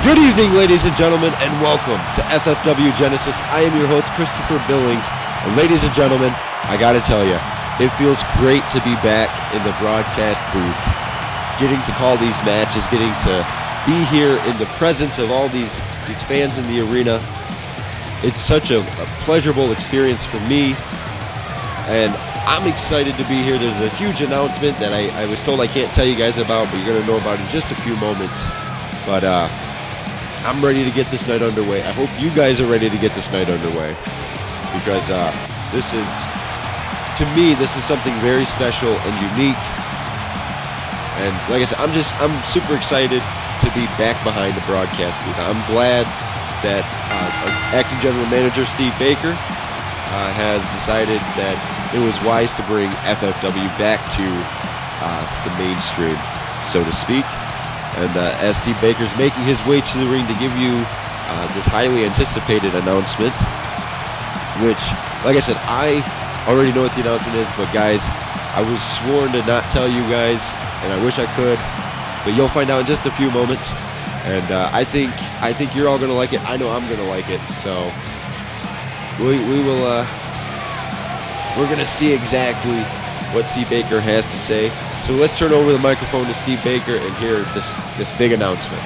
Good evening, ladies and gentlemen, and welcome to FFW Genesis. I am your host, Christopher Billings. And ladies and gentlemen, I gotta tell you, it feels great to be back in the broadcast booth. Getting to call these matches, getting to be here in the presence of all these fans in the arena. It's such a pleasurable experience for me, and I'm excited to be here. There's a huge announcement that I was told I can't tell you guys about, but you're gonna know about in just a few moments. But I'm ready to get this night underway. I hope you guys are ready to get this night underway, because this is, to me, this is something very special and unique. And like I said, I'm super excited to be back behind the broadcast booth. I'm glad that our acting general manager Steve Baker has decided that it was wise to bring FFW back to the mainstream, so to speak. And as Steve Baker's making his way to the ring to give you this highly anticipated announcement, which, like I said, I already know what the announcement is, but guys, I was sworn to not tell you guys, and I wish I could, but you'll find out in just a few moments. And I think you're all gonna like it. I know I'm gonna like it. So we're gonna see exactly what Steve Baker has to say. So let's turn over the microphone to Steve Baker and hear this big announcement.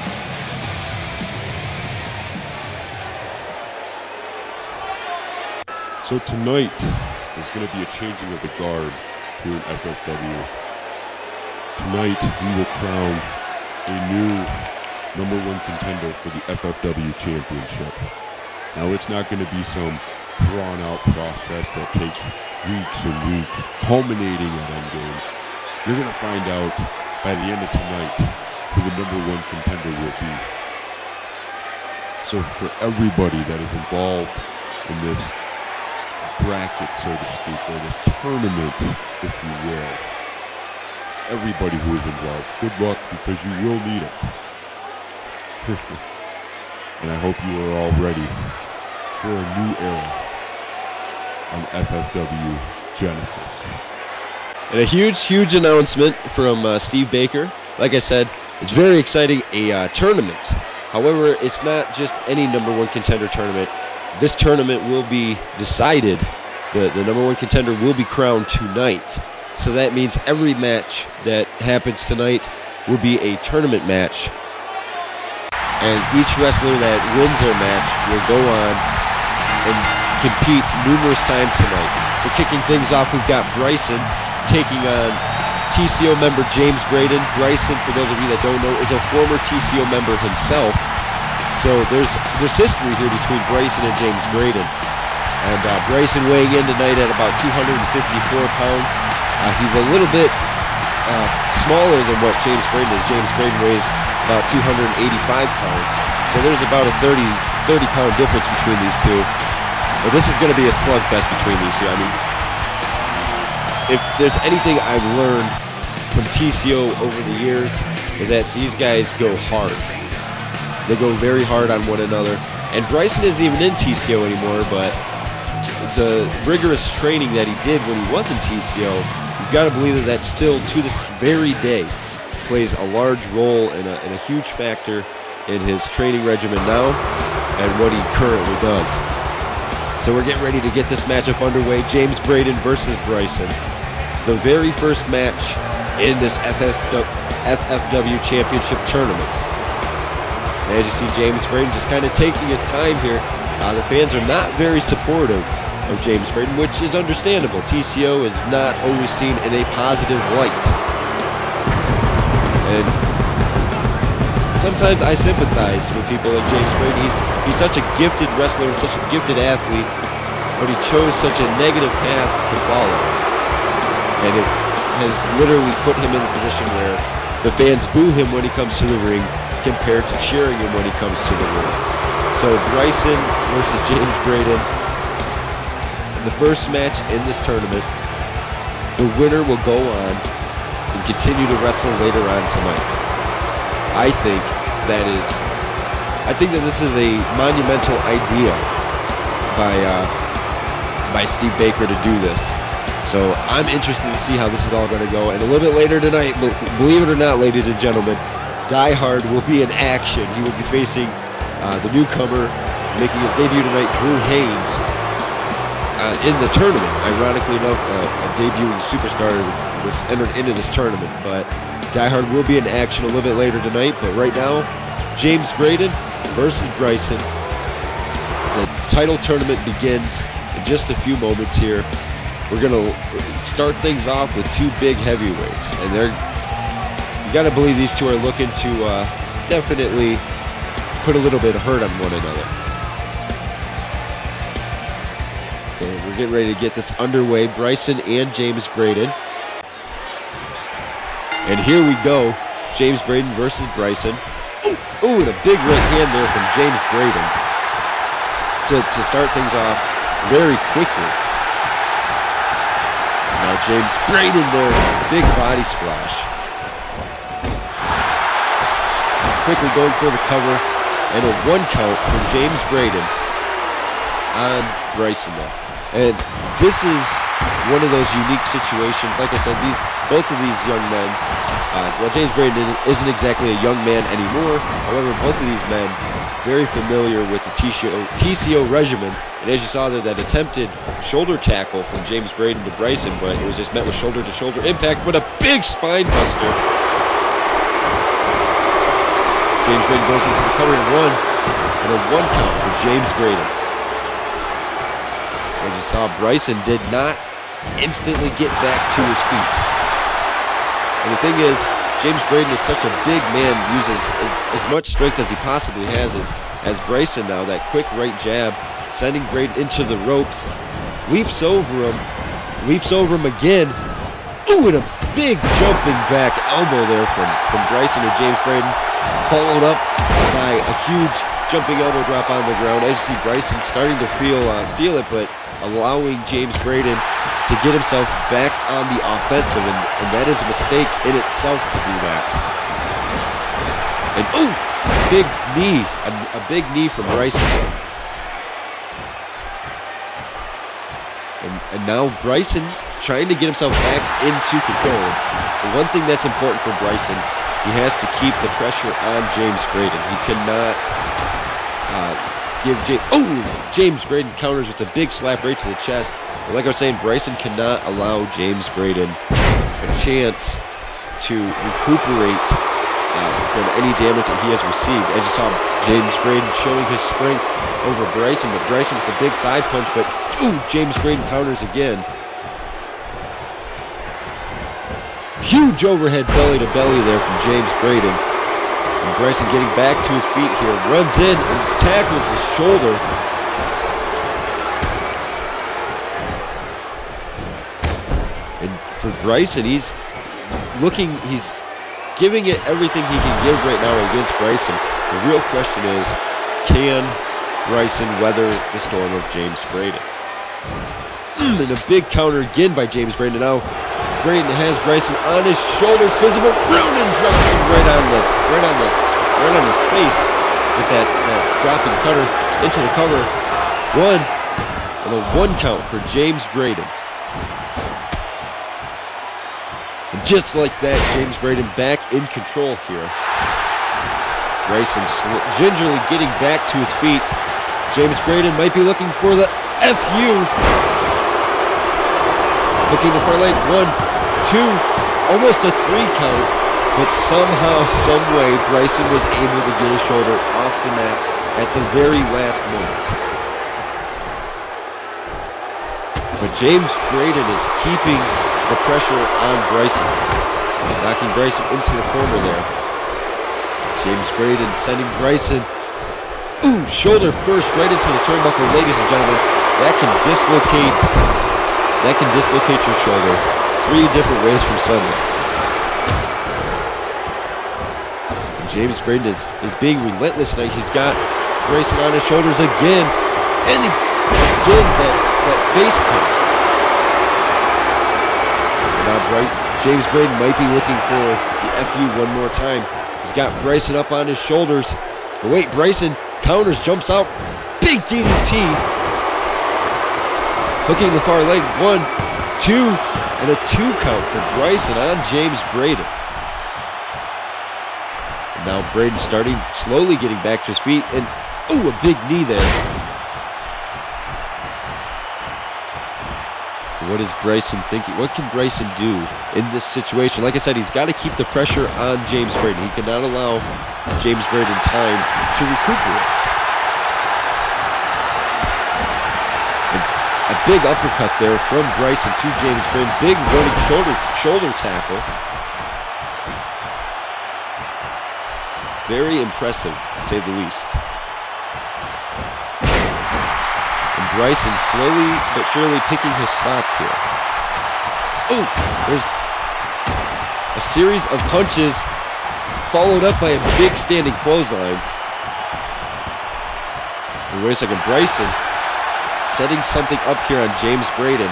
So tonight, there's going to be a changing of the guard here in FFW. Tonight, we will crown a new #1 contender for the FFW Championship. Now, it's not going to be some drawn-out process that takes weeks and weeks, culminating at Endgame. You're going to find out by the end of tonight who the #1 contender will be. So for everybody that is involved in this bracket, so to speak, or this tournament, if you will, everybody who is involved, good luck, because you will need it. And I hope you are all ready for a new era on FFW Genesis. And a huge announcement from Steve Baker. Like I said, it's very exciting, a tournament. However, it's not just any #1 contender tournament. This tournament will be decided. The #1 contender will be crowned tonight. So that means every match that happens tonight will be a tournament match. And each wrestler that wins their match will go on and compete numerous times tonight. So kicking things off, we've got Bryson taking on TCO member James Braden. Bryson, for those of you that don't know, is a former TCO member himself. So there's history here between Bryson and James Braden. And Bryson weighing in tonight at about 254 pounds. He's a little bit smaller than what James Braden is. James Braden weighs about 285 pounds. So there's about a 30-pound difference between these two. But this is going to be a slugfest between these two. I mean, if there's anything I've learned from TCO over the years, is that these guys go hard. They go very hard on one another. And Bryson isn't even in TCO anymore, but the rigorous training that he did when he was in TCO, you've got to believe that that still, to this very day, plays a large role and a huge factor in his training regimen now and what he currently does. So we're getting ready to get this matchup underway. James Braden versus Bryson. The very first match in this FFW Championship Tournament. And as you see, James Braden just kind of taking his time here. The fans are not very supportive of James Braden, which is understandable. TCO is not always seen in a positive light. And sometimes I sympathize with people like James Braden. He's such a gifted wrestler and such a gifted athlete, but he chose such a negative path to follow. And it has literally put him in a position where the fans boo him when he comes to the ring compared to cheering him when he comes to the ring. So Bryson versus James Braden, the first match in this tournament. The winner will go on and continue to wrestle later on tonight. I think that this is a monumental idea by Steve Baker to do this. So I'm interested to see how this is all going to go. And a little bit later tonight, believe it or not, ladies and gentlemen, Die Hard will be in action. He will be facing the newcomer making his debut tonight, Drew Haynes, in the tournament. Ironically enough, a debuting superstar was entered into this tournament, but Die Hard will be in action a little bit later tonight. But right now, James Braden versus Bryson. The title tournament begins in just a few moments here. We're gonna start things off with two big heavyweights, and you gotta believe these two are looking to definitely put a little bit of hurt on one another. So we're getting ready to get this underway. Bryson and James Braden. And here we go. James Braden versus Bryson. Ooh, and a big right hand there from James Braden to start things off very quickly. Now James Braden there, big body splash. Quickly going for the cover, and a 1 count from James Braden on Bryson though. And this is one of those unique situations. Like I said, both of these young men, well, James Braden isn't exactly a young man anymore. However, both of these men very familiar with the TCO regimen. And as you saw there, that attempted shoulder tackle from James Braden to Bryson, but it was just met with shoulder-to-shoulder impact, but a big spine buster. James Braden goes into the cover and a 1 count for James Braden. As you saw, Bryson did not instantly get back to his feet. And the thing is, James Braden is such a big man, uses as much strength as he possibly has as Bryson now. That quick right jab, sending Braden into the ropes, leaps over him again. Ooh, and a big jumping back elbow there from Bryson to James Braden, followed up by a huge jumping elbow drop on the ground. As you see, Bryson starting to feel it, but allowing James Braden to get himself back on the offensive, and that is a mistake in itself to do that. And ooh, big knee, a big knee from Bryson. And now Bryson trying to get himself back into control. The one thing that's important for Bryson, he has to keep the pressure on James Braden. He cannot give James Braden counters with a big slap right to the chest. But like I was saying, Bryson cannot allow James Braden a chance to recuperate from any damage that he has received. As you saw, James Braden showing his strength over Bryson, but Bryson with a big thigh punch, but James Braden counters again. Huge overhead belly to belly there from James Braden. And Bryson getting back to his feet here, runs in and tackles his shoulder. And for Bryson, he's giving it everything he can give right now against Bryson. The real question is, can Bryson weather the storm of James Braden? And a big counter again by James Braden. Now Braden has Bryson on his shoulders, spins him around and drops him right on his face with that dropping cutter into the cover. And a 1 count for James Braden. And just like that, James Braden back in control here. Bryson gingerly getting back to his feet. James Braden might be looking for the FU. Looking the far leg, 1, 2, almost a 3 count, but somehow, some way, Bryson was able to get his shoulder off the mat at the very last moment. But James Braden is keeping the pressure on Bryson, knocking Bryson into the corner there. James Braden sending Bryson, shoulder first right into the turnbuckle, ladies and gentlemen. That can dislocate your shoulder 3 different ways from Sunday. And James Braden is being relentless tonight. He's got Bryson on his shoulders again. And again, that face cut. Now James Braden might be looking for the FU one more time. He's got Bryson up on his shoulders. But wait, Bryson counters, jumps out. Big DDT. Hooking the far leg, 1, 2, and a 2 count for Bryson on James Braden. And now Braden starting, slowly getting back to his feet, and ooh, a big knee there. What is Bryson thinking? What can Bryson do in this situation? Like I said, he's got to keep the pressure on James Braden. He cannot allow James Braden time to recuperate. A big uppercut there from Bryson to James Braden. Big running shoulder tackle. Very impressive, to say the least. And Bryson slowly but surely picking his spots here. Oh, there's a series of punches followed up by a big standing clothesline. And wait a second, Bryson setting something up here on James Braden.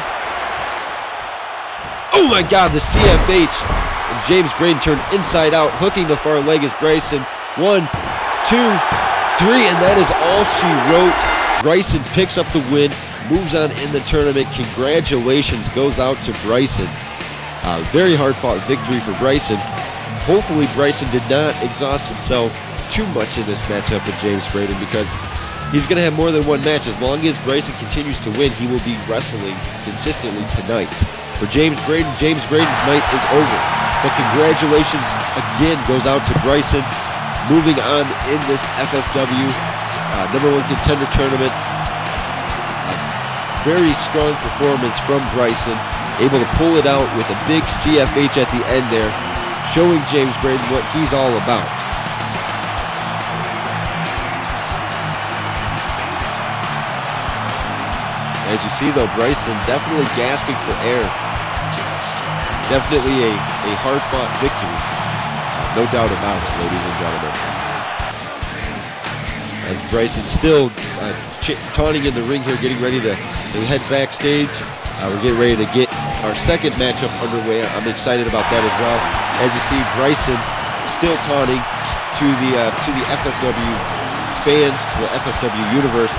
Oh my God, the CFH. And James Braden turned inside out, hooking the far leg as Bryson. 1, 2, 3, and that is all she wrote. Bryson picks up the win, moves on in the tournament. Congratulations goes out to Bryson. Very hard-fought victory for Bryson. Hopefully Bryson did not exhaust himself too much in this matchup with James Braden, because he's going to have more than one match. As long as Bryson continues to win, he will be wrestling consistently tonight. For James Braden's night is over. But congratulations again goes out to Bryson, moving on in this FFW #1 contender tournament. Very strong performance from Bryson, able to pull it out with a big CFH at the end there, showing James Braden what he's all about. As you see though, Bryson definitely gasping for air. Definitely a hard-fought victory. No doubt about it, ladies and gentlemen. As Bryson still taunting in the ring here, getting ready to head backstage. We're getting ready to get our second matchup underway. I'm excited about that as well. As you see, Bryson still taunting to the FFW fans, to the FFW universe,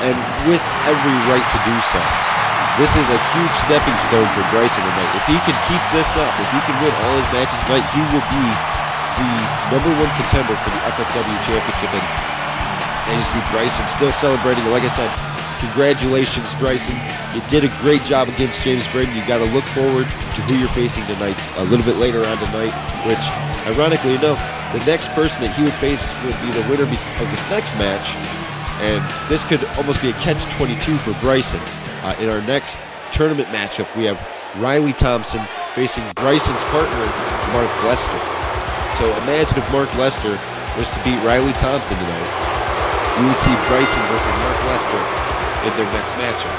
and with every right to do so. This is a huge stepping stone for Bryson tonight. If he can keep this up, if he can win all his matches tonight, he will be the #1 contender for the FFW Championship. And as you see, Bryson still celebrating. Like I said, congratulations, Bryson. You did a great job against James Braden. You got to look forward to who you're facing tonight, a little bit later on tonight, which, ironically enough, the next person that he would face would be the winner of this next match. And this could almost be a catch-22 for Bryson. In our next tournament matchup, we have Riley Thompson facing Bryson's partner, Mark Lester. So imagine if Mark Lester was to beat Riley Thompson tonight. We would see Bryson versus Mark Lester in their next matchup.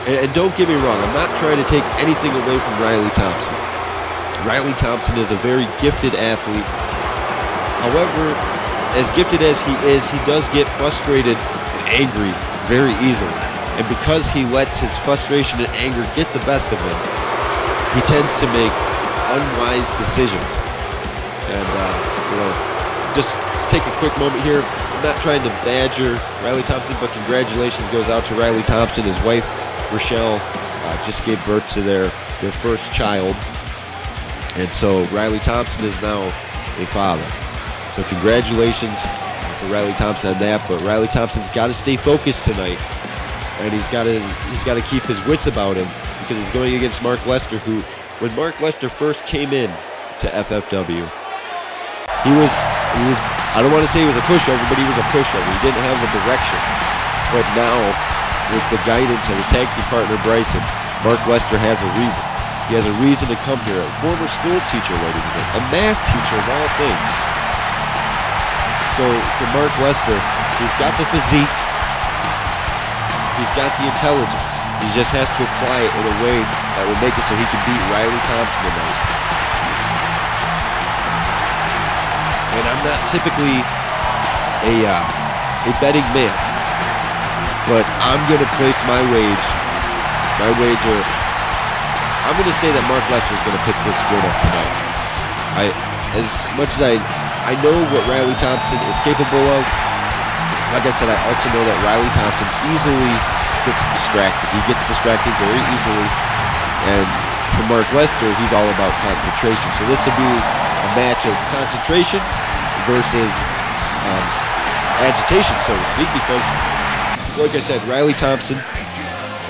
And don't get me wrong, I'm not trying to take anything away from Riley Thompson. Riley Thompson is a very gifted athlete. However, as gifted as he is, he does get frustrated and angry very easily. And because he lets his frustration and anger get the best of him, he tends to make unwise decisions. And, just take a quick moment here. I'm not trying to badger Riley Thompson, but congratulations goes out to Riley Thompson. His wife, Rochelle, just gave birth to their first child. And so Riley Thompson is now a father. So congratulations for Riley Thompson on that. But Riley Thompson's got to stay focused tonight, and he's got to keep his wits about him, because he's going against Mark Lester, who, when Mark Lester first came in to FFW, he was I don't want to say he was a pushover, but he was a pushover. He didn't have a direction. But now, with the guidance of his tag team partner Bryson, Mark Lester has a reason. He has a reason to come here. A former school teacher, ladies and gentlemen, a math teacher of all things. So for Mark Lester, he's got the physique, he's got the intelligence. He just has to apply it in a way that will make it so he can beat Riley Thompson tonight. And I'm not typically a betting man, but I'm going to place my wager. I'm going to say that Mark Lester is going to pick this win up tonight. As much as I know what Riley Thompson is capable of, like I said, I also know that Riley Thompson easily gets distracted. He gets distracted very easily, and for Mark Lester, he's all about concentration. So this would be a match of concentration versus agitation, so to speak, because, like I said, Riley Thompson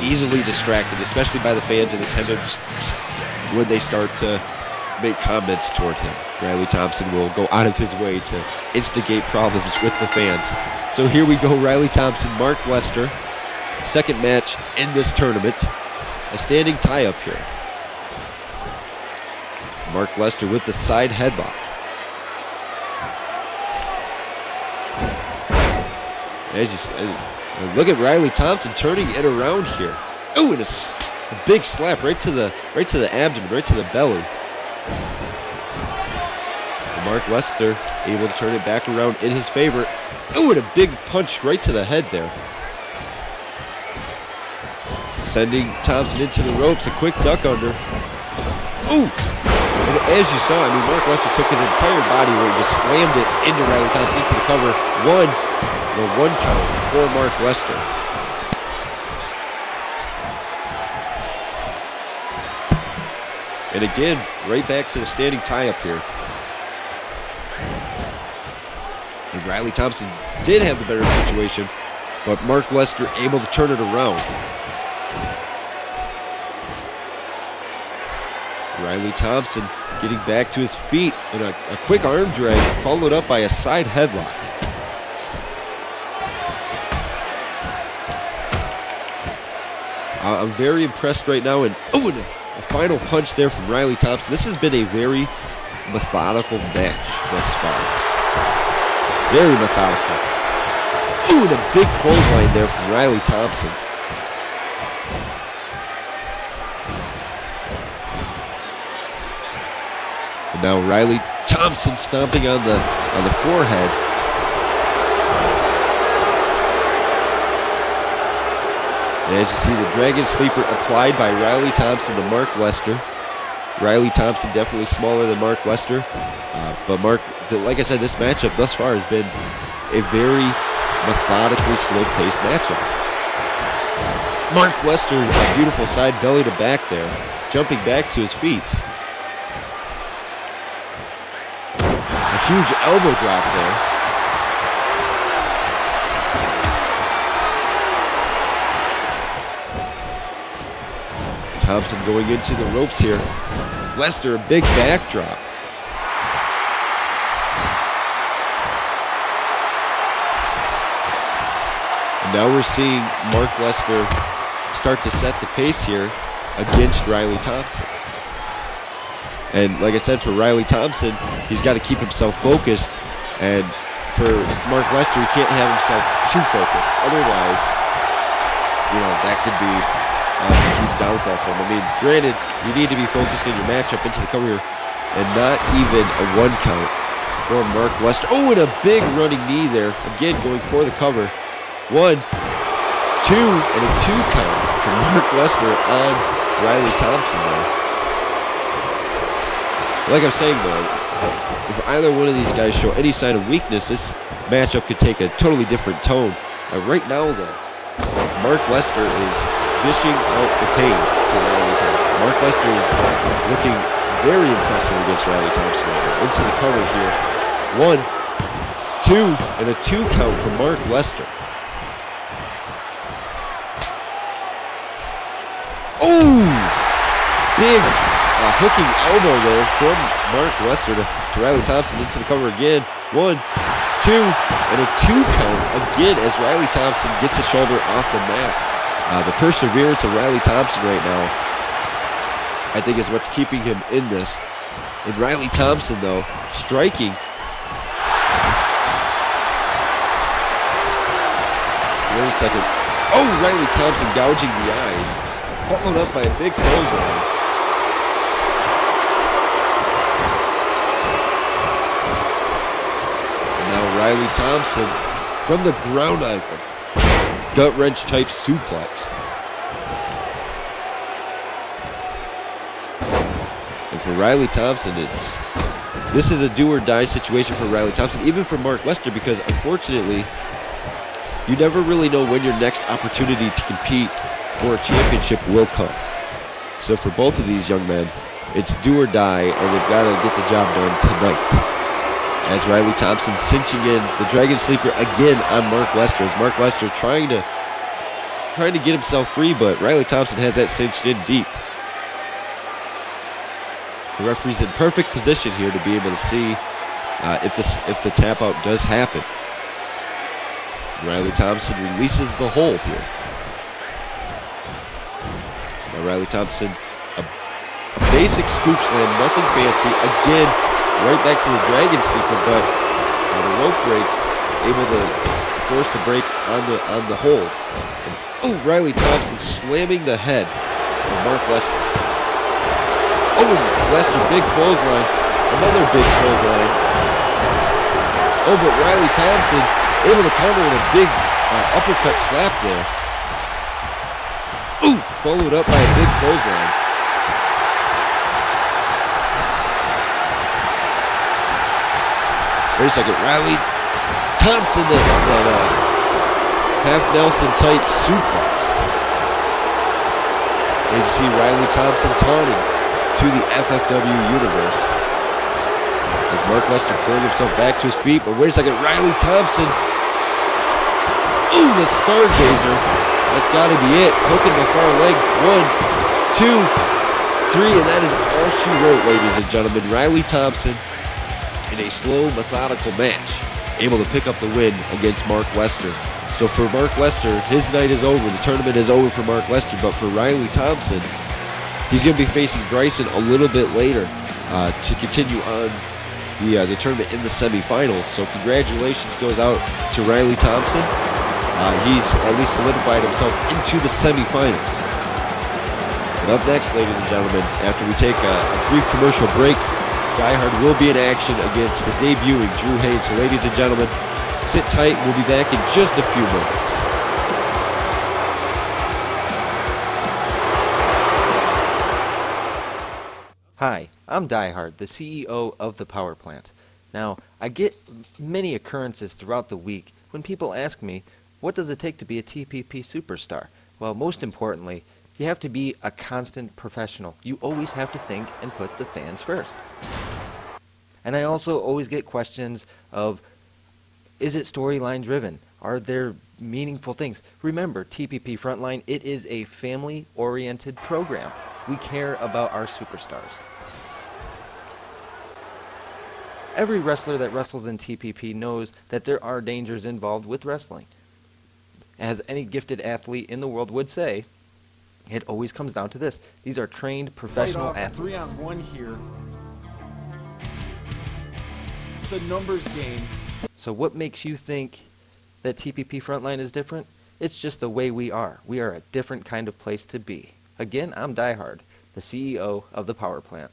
easily distracted, especially by the fans in attendance when they start to make comments toward him. Riley Thompson will go out of his way to instigate problems with the fans. So here we go, Riley Thompson, Mark Lester, second match in this tournament. A standing tie up here. Mark Lester with the side headlock. As you say, look at Riley Thompson turning it around here. Oh, and a big slap right to the abdomen, right to the belly. And Mark Lester able to turn it back around in his favor. Oh, and a big punch right to the head there. Sending Thompson into the ropes, a quick duck under. Oh, and as you saw, I mean, Mark Lester took his entire body weight, just slammed it into Riley Thompson, into the cover. One count for Mark Lester. And again, right back to the standing tie-up here. And Riley Thompson did have the better situation, but Mark Lester able to turn it around. Riley Thompson getting back to his feet and a quick arm drag, followed up by a side headlock. I'm very impressed right now, and a final punch there from Riley Thompson. This has been a very methodical match thus far. Very methodical. Ooh, and a big clothesline there from Riley Thompson. And now Riley Thompson stomping on the forehead. And as you see, the Dragon Sleeper applied by Riley Thompson to Mark Lester. Riley Thompson definitely smaller than Mark Lester. But like I said, this matchup thus far has been a very methodically slow-paced matchup. Mark Lester, a beautiful side belly to back there, jumping back to his feet. A huge elbow drop there. Thompson going into the ropes here. Lester, a big backdrop. And now we're seeing Mark Lester start to set the pace here against Riley Thompson. And like I said, for Riley Thompson, he's got to keep himself focused. And for Mark Lester, he can't have himself too focused. Otherwise, that could be a huge downfall for him. I mean, granted, you need to be focused in your matchup into the cover here, and not even a one count for Mark Lester. Oh, and a big running knee there. Again, going for the cover. 1, 2, and a 2 count for Mark Lester on Riley Thompson there. Like I'm saying, though, if either one of these guys show any sign of weakness, this matchup could take a totally different tone. Right now, though, Mark Lester is dishing out the pain to Riley Thompson. Mark Lester is looking very impressive against Riley Thompson right now. Into the cover here. 1, 2, and a 2 count from Mark Lester. Oh! Big hooking elbow there from Mark Lester to Riley Thompson into the cover again. 1, 2, and a 2 count again as Riley Thompson gets a shoulder off the mat. The perseverance of Riley Thompson right now, I think, is what's keeping him in this. And Riley Thompson, though, striking. Wait a second. Oh, Riley Thompson gouging the eyes. Followed up by a big clothesline. And now Riley Thompson from the ground up. Gut wrench type suplex. And for Riley Thompson, this is a do or die situation for Riley Thompson, even for Mark Lester, because unfortunately, you never really know when your next opportunity to compete for a championship will come. So for both of these young men, it's do or die, and they've got to get the job done tonight. As Riley Thompson cinching in the Dragon Sleeper again on Mark Lester. As Mark Lester trying to get himself free, but Riley Thompson has that cinched in deep. The referee's in perfect position here to be able to see if the tap out does happen. Riley Thompson releases the hold here. Now Riley Thompson, a basic scoop slam, nothing fancy. Again, right back to the Dragon Sleeper, but the rope break able to force the break on the hold. And, oh, Riley Thompson slamming the head of Mark Lester. Oh, and Lester, big clothesline, another big clothesline. Oh, but Riley Thompson able to counter in a big uppercut slap there. Ooh, followed up by a big clothesline. Wait a second, Riley Thompson, that half Nelson type suplex. As you see Riley Thompson taunting to the FFW universe. As Mark Lester pulling himself back to his feet, but wait a second, Riley Thompson. Ooh, the Stargazer. That's got to be it. Hooking the far leg. 1, 2, 3, and that is all she wrote, ladies and gentlemen. Riley Thompson in a slow, methodical match, able to pick up the win against Mark Lester. So for Mark Lester, his night is over. The tournament is over for Mark Lester, but for Riley Thompson, he's going to be facing Bryson a little bit later to continue on the tournament in the semifinals. So congratulations goes out to Riley Thompson. He's at least solidified himself into the semifinals. And up next, ladies and gentlemen, after we take a brief commercial break, Die Hard will be in action against the debuting Drew Haynes. So ladies and gentlemen, sit tight. We'll be back in just a few moments. Hi, I'm Die Hard, the CEO of the Power Plant. Now, I get many occurrences throughout the week when people ask me, what does it take to be a TPP superstar? Well, most importantly, you have to be a constant professional. You always have to think and put the fans first. And I also always get questions of, is it storyline driven? Are there meaningful things? Remember, TPP Frontline, it is a family-oriented program. We care about our superstars. Every wrestler that wrestles in TPP knows that there are dangers involved with wrestling. As any gifted athlete in the world would say, it always comes down to this. These are trained professional athletes. 3-on-1 here. The numbers game. So what makes you think that TPP Frontline is different? It's just the way we are. We are a different kind of place to be. Again, I'm Die Hard, the CEO of the Power Plant.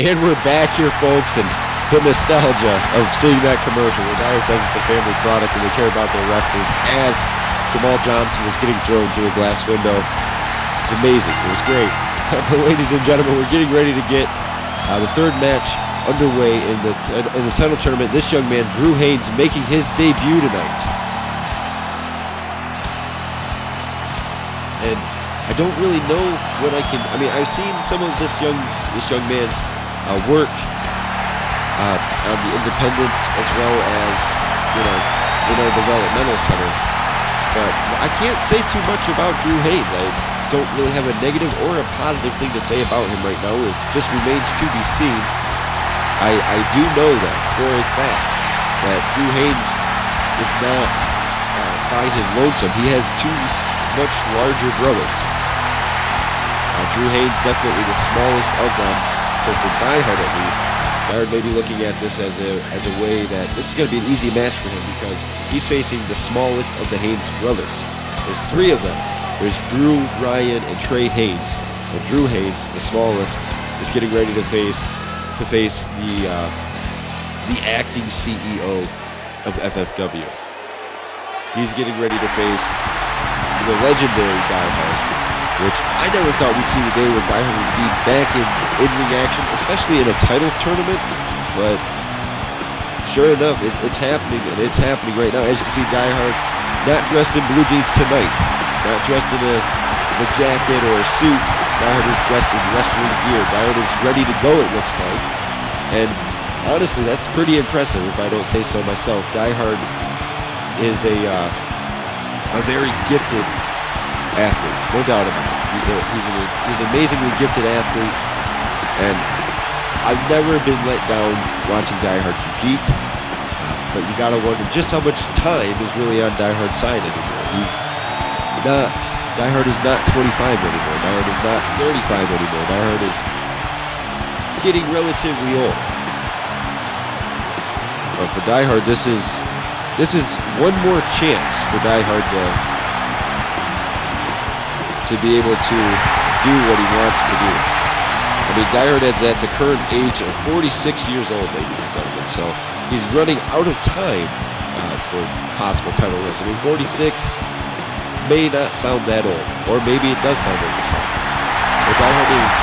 And we're back here, folks, and the nostalgia of seeing that commercial where Dyer says it's a family product and they care about their wrestlers as Jamal Johnson was getting thrown through a glass window. It's amazing. It was great. But ladies and gentlemen, we're getting ready to get the third match underway in the title tournament. This young man, Drew Haynes, making his debut tonight. And I don't really know what I mean, I've seen some of this young man's work on the independents as well as, in our developmental center. But I can't say too much about Drew Haynes. I don't really have a negative or a positive thing to say about him right now. It just remains to be seen. I do know that for a fact that Drew Haynes is not by his lonesome. He has two much larger brothers. Drew Haynes definitely the smallest of them. So for Die Hard at least, Diehard may be looking at this as a way that this is going to be an easy match for him because he's facing the smallest of the Haynes brothers. There's 3 of them. There's Drew, Ryan, and Trey Haynes. And Drew Haynes, the smallest, is getting ready to face the acting CEO of FFW. He's getting ready to face the legendary Diehard, which I never thought we'd see the day where Diehard would be back in ring action, especially in a title tournament. But sure enough, it's happening, and it's happening right now. As you can see, Diehard not dressed in blue jeans tonight, not dressed in a jacket or a suit. Diehard is dressed in wrestling gear. Diehard is ready to go, it looks like. And honestly, that's pretty impressive if I don't say so myself. Diehard is a very gifted athlete, no doubt about it. He's an amazingly gifted athlete, and I've never been let down watching Diehard compete. But you gotta wonder just how much time is really on Diehard's side anymore. Diehard is not 25 anymore. Diehard is not 35 anymore. Diehard is getting relatively old. But for Diehard, this is one more chance for Diehard to be able to do what he wants to do. I mean, Diehard is at the current age of 46 years old, ladies and gentlemen. So he's running out of time for possible title runs. I mean, 46 may not sound that old, or maybe it does sound like the same. But Diehard is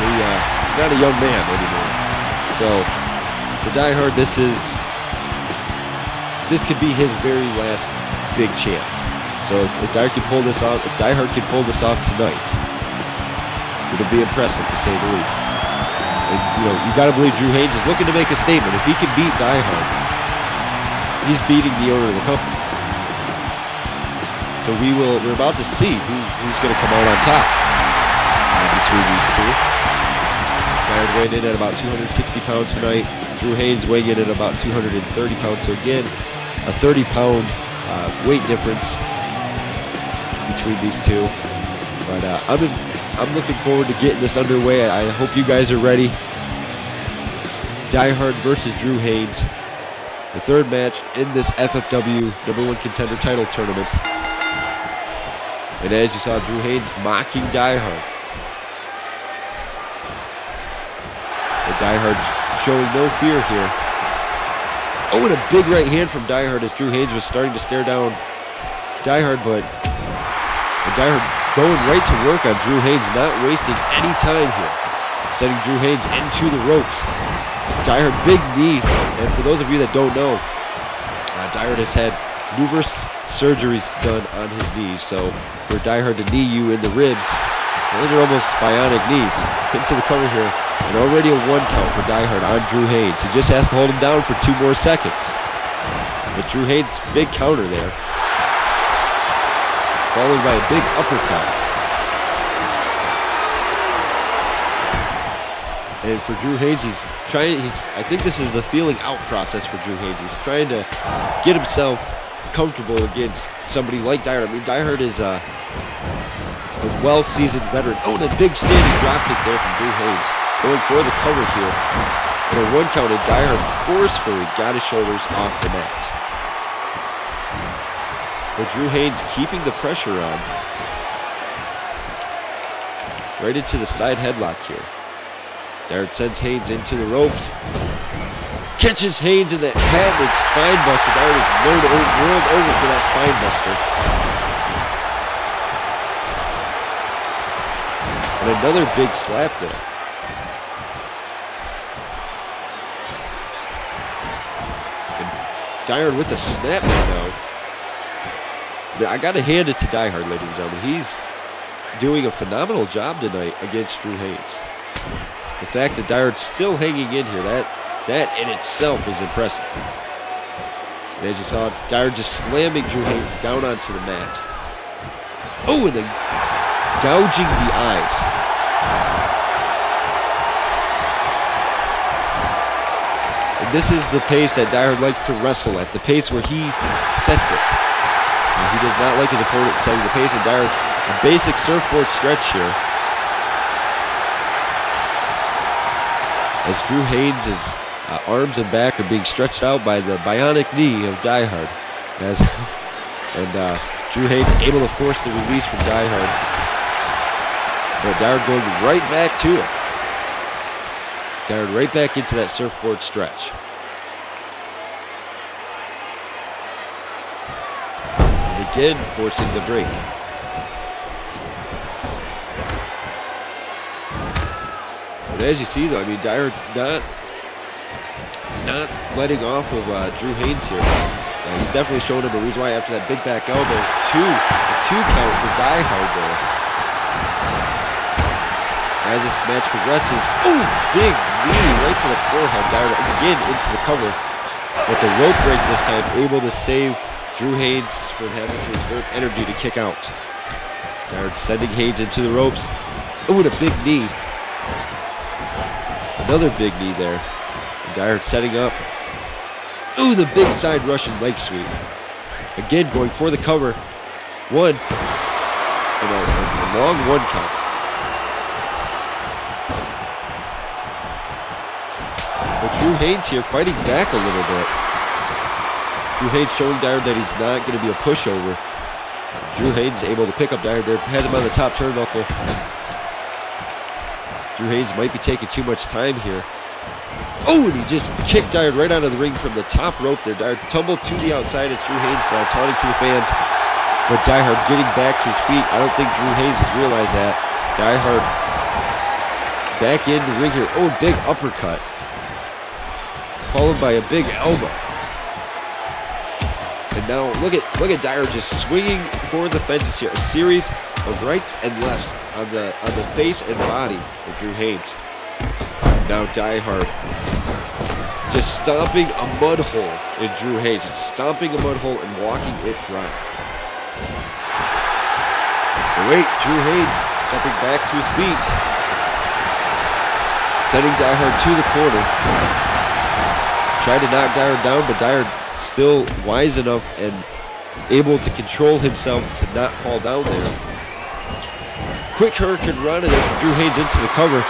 he's not a young man anymore. So for Diehard, this could be his very last big chance. So if Diehard can pull this off, tonight, it'll be impressive to say the least. And, you got to believe Drew Haynes is looking to make a statement. If he can beat Diehard, he's beating the owner of the company. So we're about to see who's going to come out on top between these two. Diehard weighed in at about 260 pounds tonight. Drew Haynes weighing in at about 230 pounds. So again, a 30-pound weight difference between these two. But I'm looking forward to getting this underway. I hope you guys are ready. Diehard versus Drew Haynes, the 3rd match in this FFW #1 contender title tournament. And as you saw, Drew Haynes mocking Diehard. And Diehard showing no fear here. Oh, and a big right hand from Diehard as Drew Haynes was starting to stare down Diehard, but Diehard going right to work on Drew Haynes, not wasting any time here. Sending Drew Haynes into the ropes. Diehard, big knee. And for those of you that don't know, Diehard has had numerous surgeries done on his knees. So for Diehard to knee you in the ribs, well, they're almost bionic knees. Into the cover here. And already a 1 count for Diehard on Drew Haynes. He just has to hold him down for 2 more seconds. But Drew Haynes, big counter there. Followed by a big uppercut. And for Drew Haynes, I think this is the feeling out process for Drew Haynes. He's trying to get himself comfortable against somebody like Diehard. I mean, Diehard is a well-seasoned veteran. Oh, and a big standing dropkick there from Drew Haynes. Going for the cover here. And a 1 count, and Diehard forcefully got his shoulders off the mat. But Drew Haynes keeping the pressure on. Right into the side headlock here. Diehard sends Haynes into the ropes. Catches Haynes in that patented spine buster. Diehard is rolled over for that spine buster. And another big slap there. And Diehard with the snap now. I got to hand it to Diehard, ladies and gentlemen. He's doing a phenomenal job tonight against Drew Haynes. The fact that Diehard's still hanging in here, that in itself is impressive. And as you saw, Diehard just slamming Drew Haynes down onto the mat. Oh, and then gouging the eyes. And this is the pace that Diehard likes to wrestle at, the pace where he sets it. He does not like his opponent setting the pace, and Diehard, a basic surfboard stretch here. as Drew Haynes' arms and back are being stretched out by the bionic knee of Die Hard. And Drew Haynes able to force the release from Die Hard. But Die Hard going right back to it. Die Hard right back into that surfboard stretch. And again forcing the break. But as you see though, I mean, Die Hard not letting off of Drew Haynes here. He's definitely showing him a reason why after that big back elbow. A two count for Die Hard there. As this match progresses, ooh, big knee right to the forehead. Die Hard again into the cover. But the rope break this time able to save Drew Haynes from having to exert energy to kick out. Die Hard sending Haynes into the ropes. Ooh, and a big knee. Another big knee there. Die Hard setting up. Ooh, the big side Russian leg sweep. Again, going for the cover. One. And a long one count. But Drew Haynes here fighting back a little bit. Drew Haynes showing Die Hard that he's not going to be a pushover. Drew Haynes able to pick up Die Hard there. Has him on the top turnbuckle. Drew Haynes might be taking too much time here. Oh, and he just kicked Die Hard right out of the ring from the top rope there. Die Hard tumbled to the outside as Drew Haynes now taunting to the fans. But Die Hard getting back to his feet. I don't think Drew Haynes has realized that. Die Hard back in the ring here. Oh, big uppercut. Followed by a big elbow. And now look at Die Hard just swinging for the fences here. A series of rights and lefts on the face and body of Drew Haynes. Now Die Hard just stomping a mud hole in Drew Haynes. Just stomping a mud hole and walking it dry. But wait, Drew Haynes jumping back to his feet. Sending Die Hard to the corner. Tried to knock Die Hard down, but Die Hard still wise enough and able to control himself to not fall down there. Quick Hurricane Rana there from Drew Haynes into the cover.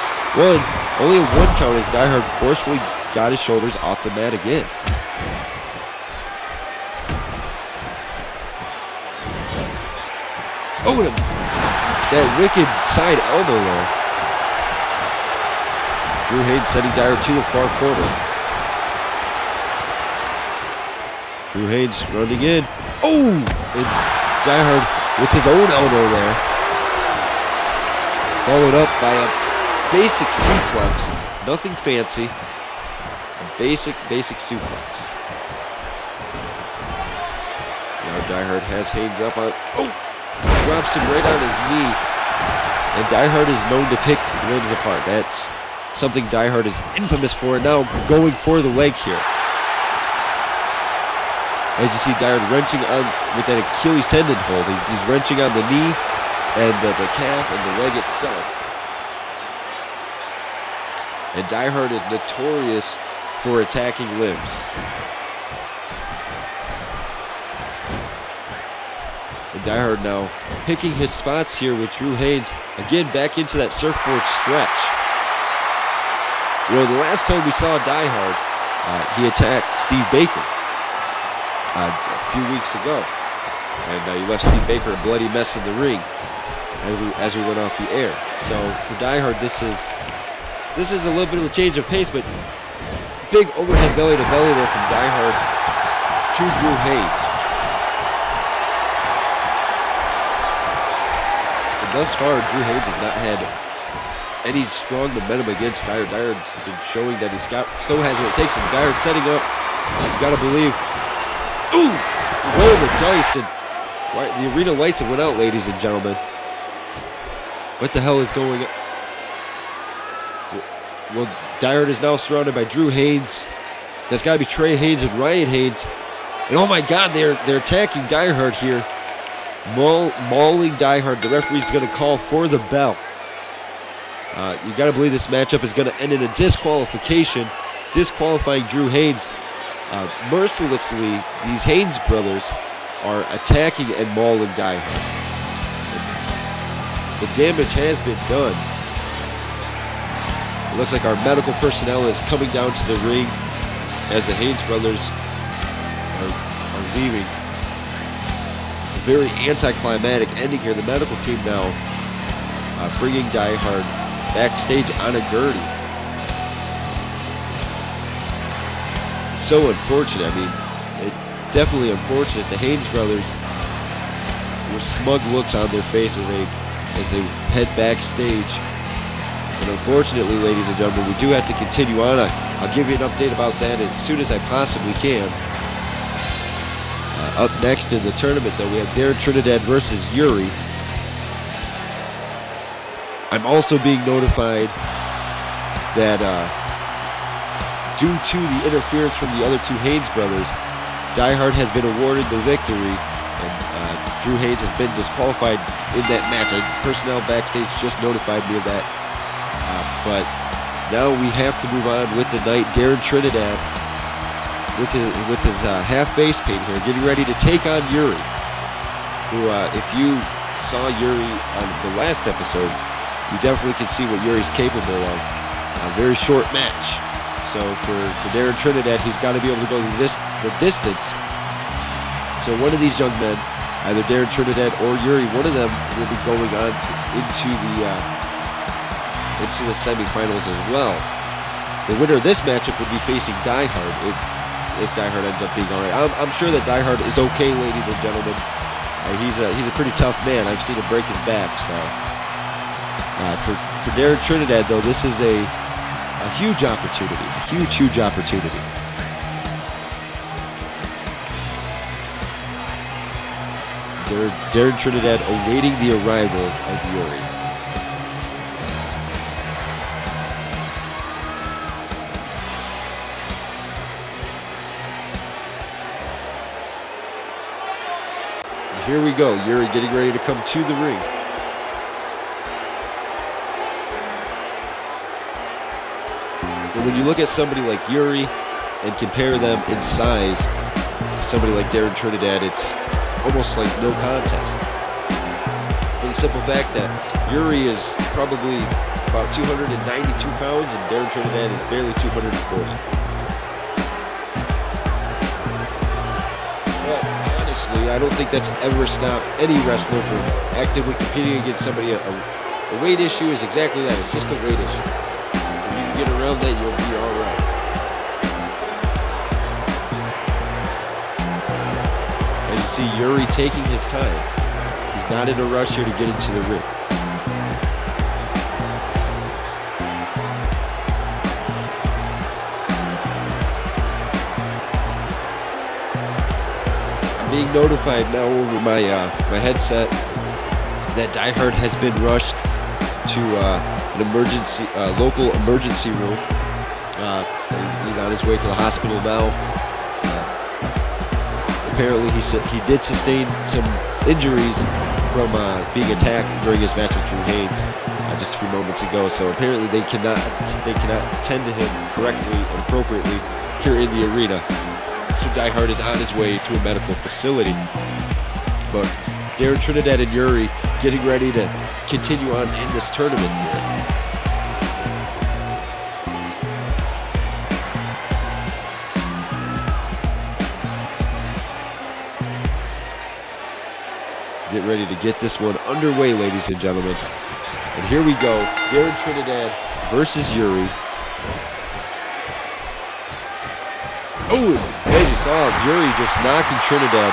Only a one count as Die Hard forcefully got his shoulders off the mat again. Oh, and that wicked side elbow there. Drew Haynes sending Die Hard to the far corner. Drew Haynes running in. Oh! And Die Hard with his own elbow there. Followed up by a basic suplex. Nothing fancy. A basic suplex. Now Die Hard has Haynes up on... Oh! Drops him right on his knee. And Die Hard is known to pick limbs apart. That's something Die Hard is infamous for. Now going for the leg here. As you see Die Hard wrenching on with that Achilles tendon hold. He's wrenching on the knee and the calf and the leg itself. And Die Hard is notorious for attacking limbs. And Die Hard now picking his spots here with Drew Haynes. Again, back into that surfboard stretch. You know, the last time we saw Die Hard, he attacked Steve Baker a few weeks ago. And he left Steve Baker a bloody mess in the ring as we went off the air. So for Die Hard, this is a little bit of a change of pace, but big overhead belly to belly there from Die Hard to Drew Haynes. And thus far, Drew Haynes has not had any strong momentum against Die Hard. Die Hard's been showing that still has what it takes. And Die Hard setting up, you gotta believe. Ooh! Roll the dice, and the arena lights have went out, ladies and gentlemen. What the hell is going on? Well, Die Hard is now surrounded by Drew Haynes. That's got to be Trey Haynes and Ryan Haynes. And oh my God, they're attacking Die Hard here. Mauling Die Hard. The referee's going to call for the bell. You got to believe this matchup is going to end in a disqualification, disqualifying Drew Haynes. Mercilessly, these Haynes brothers are attacking and mauling Die Hard. The damage has been done. It looks like our medical personnel is coming down to the ring as the Haynes brothers are leaving. A very anticlimactic ending here. The medical team now bringing Die Hard backstage on a gurney. It's so unfortunate. I mean, it's definitely unfortunate. The Haynes brothers with smug looks on their faces as they head backstage. And unfortunately, ladies and gentlemen, we do have to continue on. I'll give you an update about that as soon as I possibly can. Up next in the tournament, though, we have Darren Trinidad versus Yuri. I'm also being notified that due to the interference from the other two Haynes brothers, Die Hard has been awarded the victory, and Drew Haynes has been disqualified in that match. Personnel backstage just notified me of that. But now we have to move on with the night. Darren Trinidad with his half face paint here, getting ready to take on Yuri, who if you saw Yuri on the last episode, you definitely can see what Yuri's capable of. A very short match. So for Darren Trinidad, he's got to be able to go the distance. So one of these young men, either Darren Trinidad or Yuri, one of them will be going on into the semifinals as well. The winner of this matchup would be facing Die Hard if Die Hard ends up being all right. I'm sure that Die Hard is okay, ladies and gentlemen. He's a pretty tough man. I've seen him break his back. So for Darren Trinidad, though, this is a huge opportunity, a huge opportunity. Darren Trinidad awaiting the arrival of Yuri. Here we go, Yuri getting ready to come to the ring. And when you look at somebody like Yuri and compare them in size to somebody like Darren Trinidad, it's almost like no contest. For the simple fact that Yuri is probably about 292 pounds and Darren Trinidad is barely 240. Honestly, I don't think that's ever stopped any wrestler from actively competing against somebody. A weight issue is exactly that. It's just a weight issue. If you can get around that, you'll be all right. And you see Yuri taking his time. He's not in a rush here to get into the ring. Being notified now over my my headset that Die Hard has been rushed to an emergency local emergency room. He's on his way to the hospital now. Apparently, he did sustain some injuries from being attacked during his match with Drew Haynes just a few moments ago. So apparently, they cannot attend to him correctly and appropriately here in the arena. So Die Hard is on his way to a medical facility. But Darren Trinidad and Yuri getting ready to continue on in this tournament here. Get ready to get this one underway, ladies and gentlemen. And here we go, Darren Trinidad versus Yuri. Oh, as you saw, Yuri just knocking Trinidad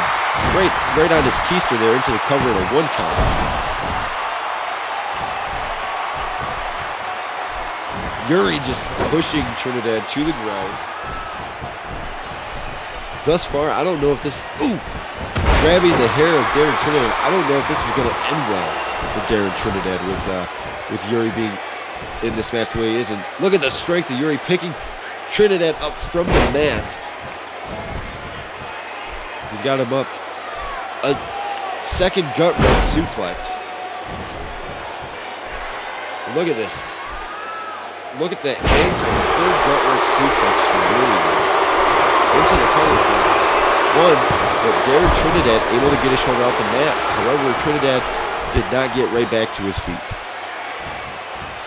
right on his keister there into the cover in a 1 count. Yuri just pushing Trinidad to the ground. Thus far, I don't know if this... Ooh! Grabbing the hair of Darren Trinidad. I don't know if this is going to end well for Darren Trinidad with Yuri being in this match the way he is. And look at the strength of Yuri picking Trinidad up from the mat. He's got him up. A second gut wrench suplex. Look at this. Look at that hang time. Third gut wrench suplex for Yuri. Into the cover here. One, but Darren Trinidad able to get his shoulder off the mat. However, Trinidad did not get right back to his feet.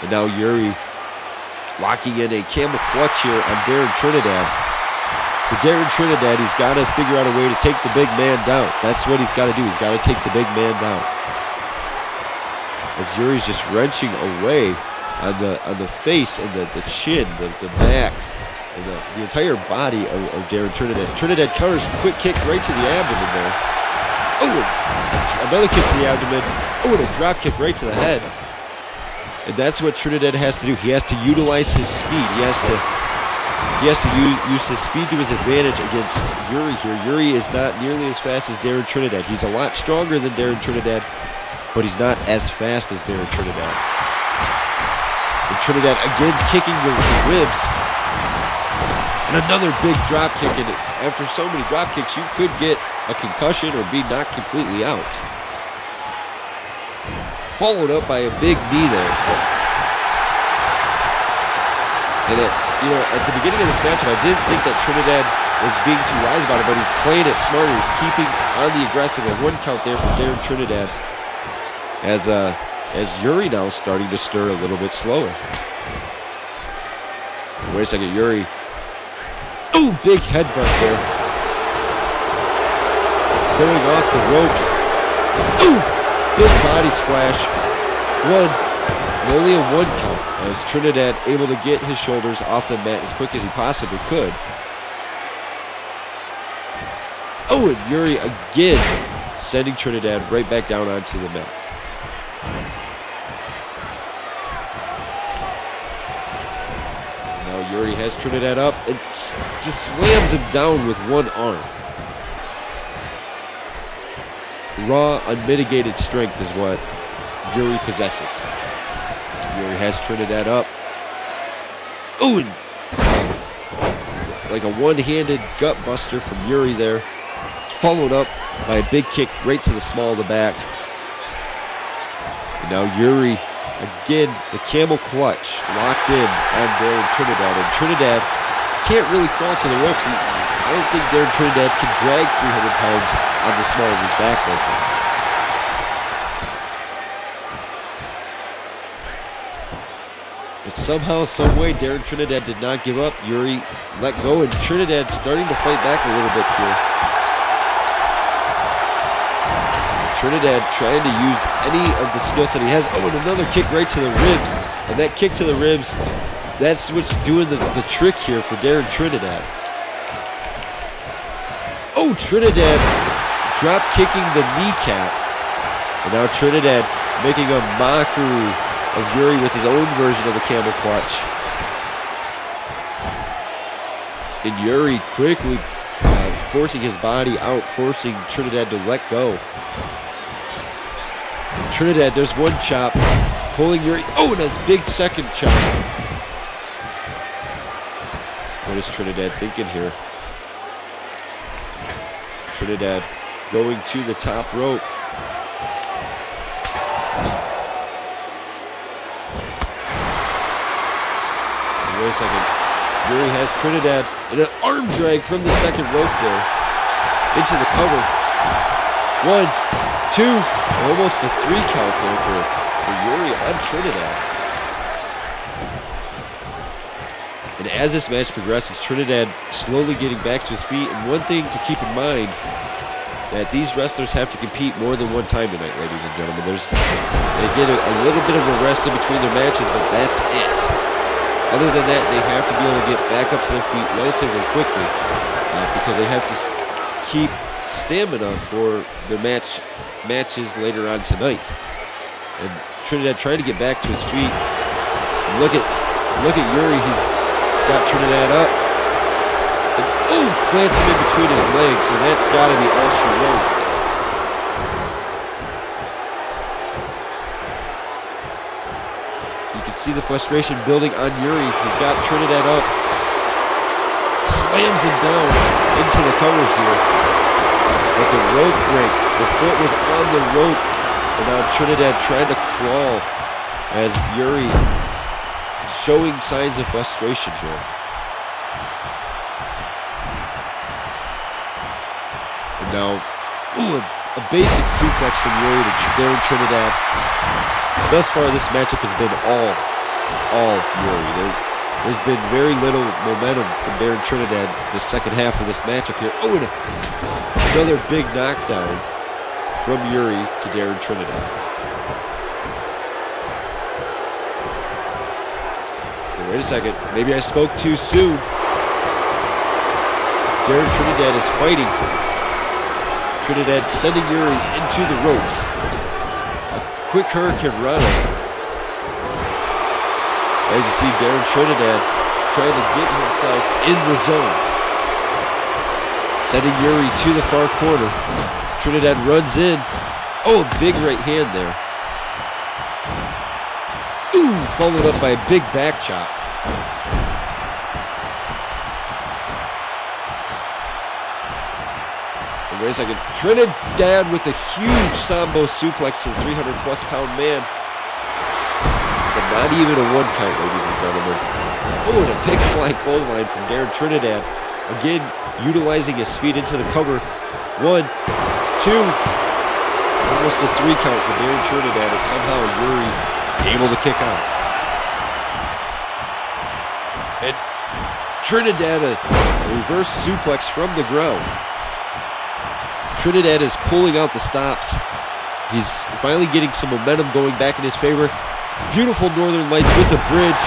And now Yuri locking in a camel clutch here on Darren Trinidad. For Darren Trinidad, he's got to figure out a way to take the big man down. That's what he's got to do. He's got to take the big man down. As Yuri's just wrenching away on the face and the chin, the back, and the entire body of Darren Trinidad. Trinidad counters, quick kick right to the abdomen there. Oh, another kick to the abdomen. Oh, and a drop kick right to the head. And that's what Trinidad has to do. He has to utilize his speed. He has to use his speed to his advantage against Yuri here. Yuri is not nearly as fast as Darren Trinidad. He's a lot stronger than Darren Trinidad, but he's not as fast as Darren Trinidad. And Trinidad again kicking the ribs. And another big drop kick. And after so many drop kicks, you could get a concussion or be knocked completely out. Followed up by a big knee there. And at the beginning of this matchup, I didn't think that Trinidad was being too wise about it, but he's playing it smarter. He's keeping on the aggressive. A 1 count there from Darren Trinidad. As Yuri now is starting to stir a little bit slower. Wait a second, Yuri. Oh, big headbutt there. Going off the ropes. Oh, big body splash. Only a 1 count as Trinidad able to get his shoulders off the mat as quick as he possibly could. Oh, and Yuri again sending Trinidad right back down onto the mat. Now Yuri has Trinidad up and just slams him down with 1 arm. Raw, unmitigated strength is what Yuri possesses. Yuri has Trinidad up. Oh, and like a one-handed gut buster from Yuri there. Followed up by a big kick right to the small of the back. And now Yuri, again, the camel clutch locked in on Darren Trinidad. And Trinidad can't really crawl to the ropes. I don't think Darren Trinidad can drag 300 pounds on the small of his back like that. But somehow, some way, Darren Trinidad did not give up. Yuri let go, and Trinidad starting to fight back a little bit here. Trinidad trying to use any of the skill set he has. Oh, and another kick right to the ribs. And that kick to the ribs, that's what's doing the trick here for Darren Trinidad. Oh, Trinidad drop kicking the kneecap. And now Trinidad making a mockery of Yuri with his own version of the camel clutch. And Yuri quickly forcing his body out, forcing Trinidad to let go. And Trinidad, there's 1 chop, pulling Yuri. Oh, and a big second chop. What is Trinidad thinking here? Trinidad going to the top rope. Wait a second. Yuri has Trinidad and an arm drag from the second rope there into the cover. 1, 2, almost a 3 count there for Yuri on Trinidad. And as this match progresses, Trinidad slowly getting back to his feet. And one thing to keep in mind, that these wrestlers have to compete more than 1 time tonight, ladies and gentlemen. They get a little bit of a rest in between their matches, but that's it. Other than that, they have to be able to get back up to their feet relatively quickly because they have to keep stamina for their matches later on tonight. And Trinidad trying to get back to his feet. Look at Yuri. He's got Trinidad up. And, plants him in between his legs, and that's got to be all she wrote. You can see the frustration building on Yuri. He's got Trinidad up. Slams him down into the cover here. But the rope break. The foot was on the rope. And now Trinidad trying to crawl as Yuri showing signs of frustration here. And now, a basic suplex from Yuri to Darren Trinidad. Thus far, this matchup has been all Yuri. There's been very little momentum from Darren Trinidad the second half of this matchup here. Oh, and another big knockdown from Yuri to Darren Trinidad. Wait a second, maybe I spoke too soon. Darren Trinidad is fighting. Trinidad sending Yuri into the ropes. A quick Hurricane Rana. As you see, Darren Trinidad trying to get himself in the zone. Sending Yuri to the far corner. Trinidad runs in. Oh, a big right hand there. Ooh, followed up by a big back chop. And wait a second. Trinidad with a huge Sambo suplex to the 300-plus pound man. But not even a one count, ladies and gentlemen. Oh, and a big flying clothesline from Darren Trinidad. Again, utilizing his speed into the cover. 1, 2, almost a 3 count for Darren Trinidad as somehow Yuri able to kick out. And Trinidad, a reverse suplex from the ground. Trinidad is pulling out the stops. He's finally getting some momentum going back in his favor. Beautiful Northern Lights with the bridge.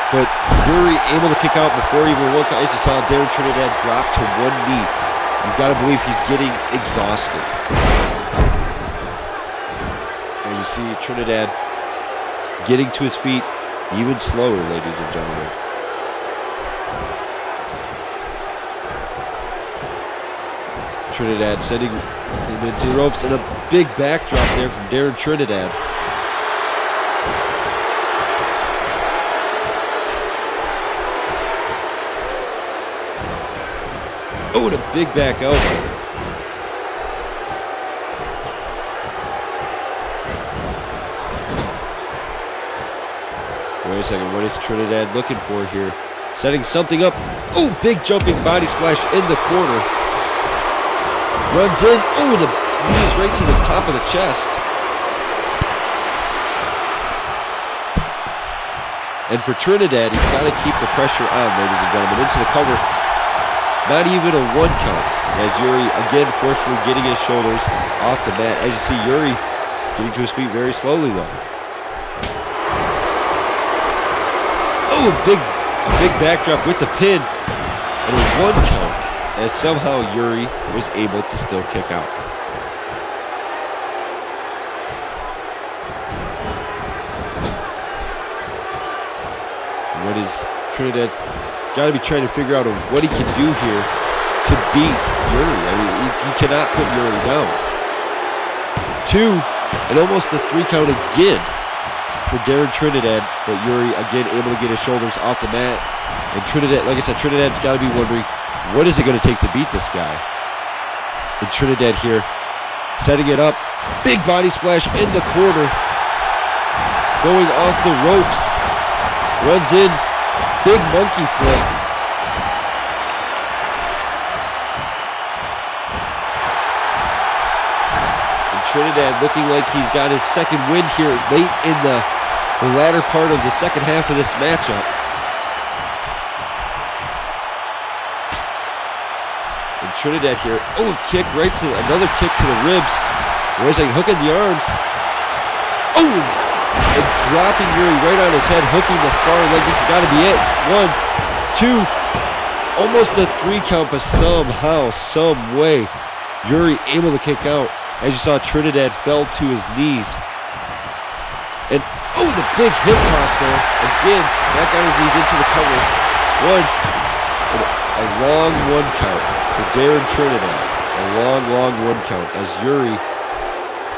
But Yuri able to kick out before even one count. As you saw, Darren Trinidad drop to one knee. You've got to believe he's getting exhausted. And you see Trinidad getting to his feet even slower, ladies and gentlemen. Trinidad sending him into the ropes, and a big backdrop there from Darren Trinidad. Oh, and a big back elbow. Wait a second, what is Trinidad looking for here? Setting something up. Oh, big jumping body splash in the corner. Runs in. Oh, and the knees right to the top of the chest. And for Trinidad, he's got to keep the pressure on, ladies and gentlemen. Into the cover. Not even a one count. As Yuri, again, forcefully getting his shoulders off the mat. As you see, Yuri getting to his feet very slowly, though. Oh, a big backdrop with the pin. And a one count. As somehow Yuri was able to still kick out. What is Trinidad's got to be trying to figure out what he can do here to beat Yuri. I mean, he cannot put Yuri down. 2, and almost a 3 count again for Darren Trinidad, but Yuri again able to get his shoulders off the mat. And Trinidad, like I said, Trinidad's got to be wondering, what is it going to take to beat this guy? And Trinidad here, setting it up. Big body splash in the corner. Going off the ropes. Runs in. Big monkey flip. And Trinidad looking like he's got his second win here late in the latter part of the second half of this matchup. Trinidad here. Oh, a kick right to another kick to the ribs. Where's a hook in the arms? Oh, and dropping Yuri right on his head, hooking the far leg. This has got to be it. 1, 2, almost a 3 count, but somehow, some way, Yuri able to kick out. As you saw, Trinidad fell to his knees. And oh, the big hip toss there. Again, back on his knees into the cover. 1, and a long 1 count. For Darren Trinidad, a long 1 count as Yuri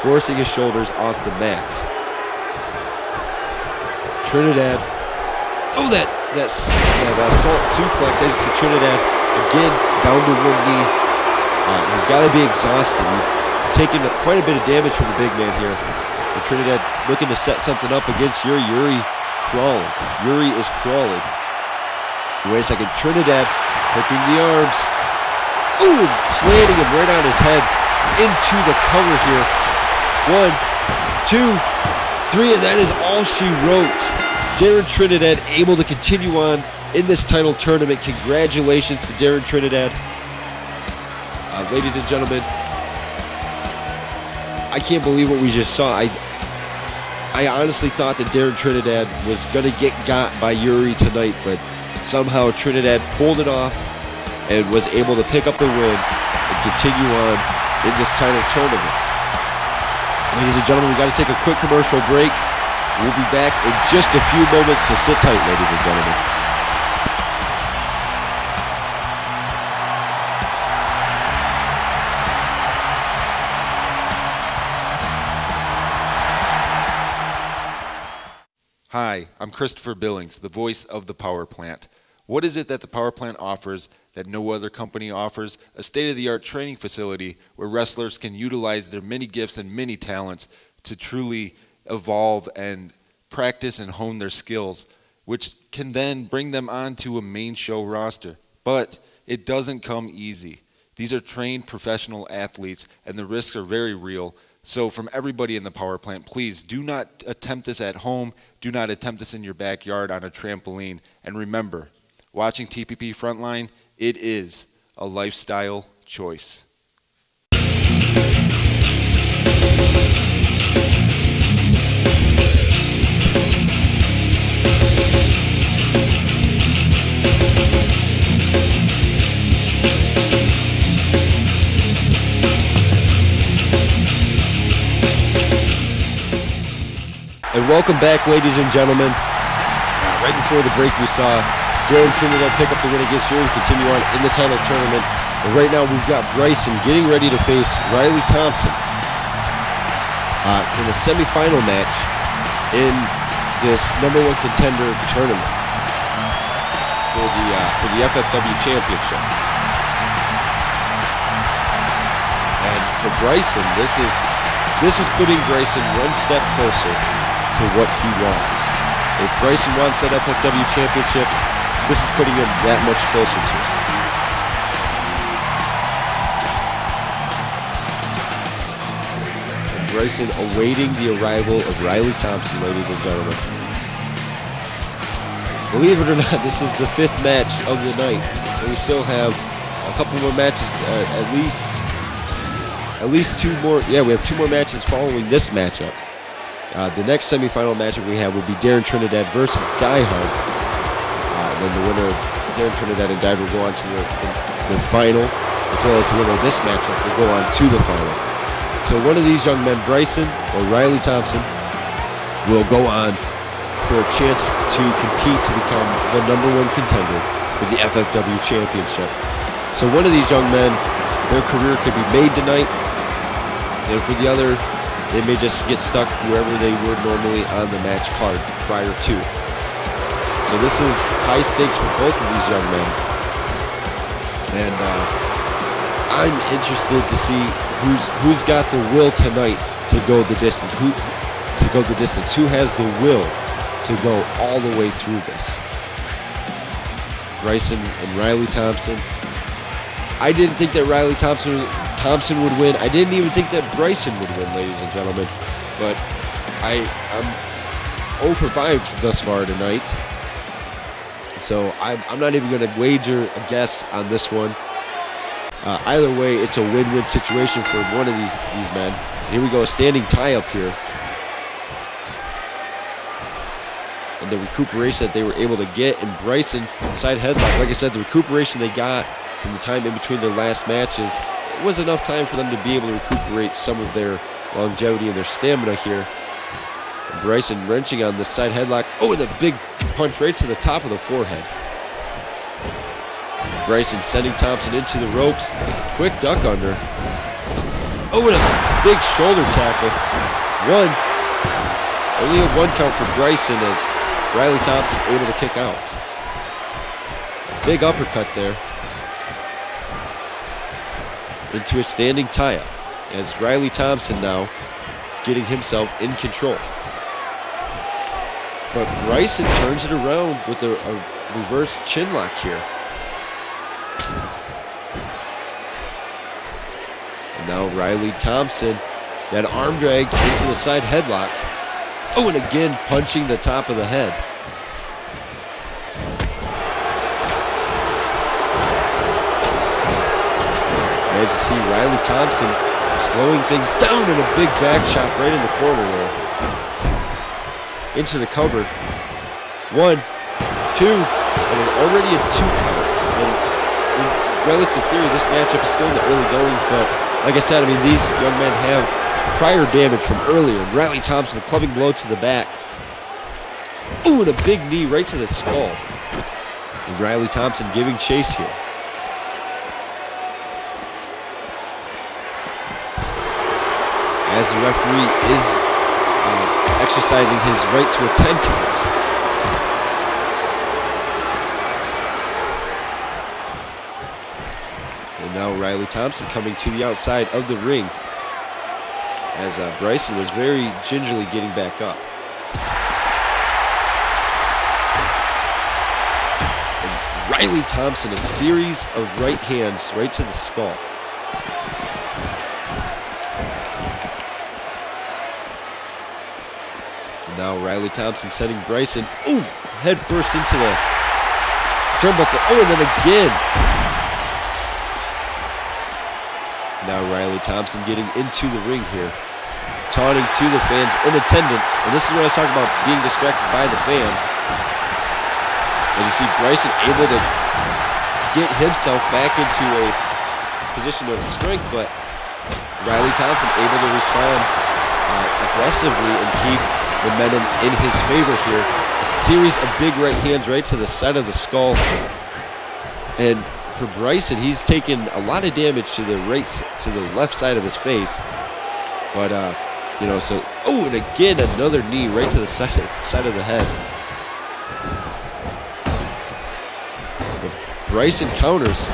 forcing his shoulders off the mat. Trinidad, oh, that assault suplex. As you see Trinidad again down to 1 knee. He's got to be exhausted. He's taking quite a bit of damage from the big man here. And Trinidad looking to set something up against Yuri. Yuri crawling. Yuri is crawling. Wait a second, Trinidad hooking the arms. Ooh, and planting him right on his head into the cover here. 1, 2, 3, and that is all she wrote. Darren Trinidad able to continue on in this title tournament. Congratulations to Darren Trinidad. Ladies and gentlemen, I can't believe what we just saw. I honestly thought that Darren Trinidad was going to get got by Yuri tonight, but somehow Trinidad pulled it off and was able to pick up the win and continue on in this title tournament. Ladies and gentlemen, we got to take a quick commercial break. We'll be back in just a few moments, so sit tight, ladies and gentlemen. Hi, I'm Christopher Billings, the voice of the Power Plant. What is it that the Power Plant offers that no other company offers? A state-of-the-art training facility where wrestlers can utilize their many gifts and many talents to truly evolve and practice and hone their skills, which can then bring them onto a main show roster. But it doesn't come easy. These are trained professional athletes, and the risks are very real. So from everybody in the Power Plant, please do not attempt this at home. Do not attempt this in your backyard on a trampoline. And remember, watching TPP Frontline, it is a lifestyle choice. And welcome back, ladies and gentlemen. Right before the break, we saw Darren Trinidad pick up the win against Yuri and continue on in the title tournament. And right now, we've got Bryson getting ready to face Riley Thompson in a semifinal match in this #1 contender tournament for the FFW championship. And for Bryson, this is putting Bryson one step closer to what he wants. If Bryson wants that FFW championship, this is putting him that much closer to it. And Bryson awaiting the arrival of Riley Thompson, ladies and gentlemen. Believe it or not, this is the 5th match of the night, and we still have a couple more matches, at least 2 more. Yeah, we have 2 more matches following this matchup. The next semifinal matchup we have would be Darren Trinidad versus Die Hard. Then the winner of Darren Trinidad and Die Hard will go on to the final, as well as the winner of this matchup will go on to the final. So one of these young men, Bryson or Riley Thompson, will go on for a chance to compete to become the #1 contender for the FFW championship. So one of these young men, their career could be made tonight, and for the other, they may just get stuck wherever they were normally on the match card prior to. So this is high stakes for both of these young men. And I'm interested to see who's got the will tonight to go the distance. Who has the will to go all the way through this? Bryson and Riley Thompson. I didn't think that Riley Thompson would win. I didn't even think that Bryson would win, ladies and gentlemen. But I'm 0 for 5 thus far tonight. So I'm not even going to wager a guess on this one. Either way, it's a win-win situation for one of these men. Here we go, a standing tie up here. And the recuperation that they were able to get, and Bryson side headlock. Like I said, the recuperation they got in the time in between their last matches, it was enough time for them to be able to recuperate some of their longevity and their stamina here. And Bryson wrenching on the side headlock. Oh, and a big punch right to the top of the forehead. Bryson sending Thompson into the ropes. Quick duck under. Oh, and a big shoulder tackle. Only a 1 count for Bryson as Riley Thompson able to kick out. A big uppercut there. Into a standing tie-up as Riley Thompson now getting himself in control. But Bryson turns it around with a reverse chin lock here. And now Riley Thompson, that arm drag into the side headlock. Oh, and again punching the top of the head. As you see, Riley Thompson slowing things down in a big back chop right in the corner there. Into the cover. 1, 2, and already a 2 count. And in relative theory, this matchup is still in the early goings, but like I said, I mean, these young men have prior damage from earlier. Riley Thompson, a clubbing blow to the back. Ooh, and a big knee right to the skull. And Riley Thompson giving chase here. As the referee is exercising his right to a 10 count. And now Riley Thompson coming to the outside of the ring as Bryson was very gingerly getting back up. And Riley Thompson, a series of right hands right to the skull. Now Riley Thompson sending Bryson, ooh, head first into the turnbuckle. Oh, and then again. Now Riley Thompson getting into the ring here, taunting to the fans in attendance. And this is what I was talking about, being distracted by the fans. As you see Bryson able to get himself back into a position of strength, but Riley Thompson able to respond aggressively and keep momentum in his favor here. A series of big right hands right to the side of the skull. And for Bryson, he's taken a lot of damage to the left side of his face. But you know, so oh, and again another knee right to the side of the head. But Bryson counters.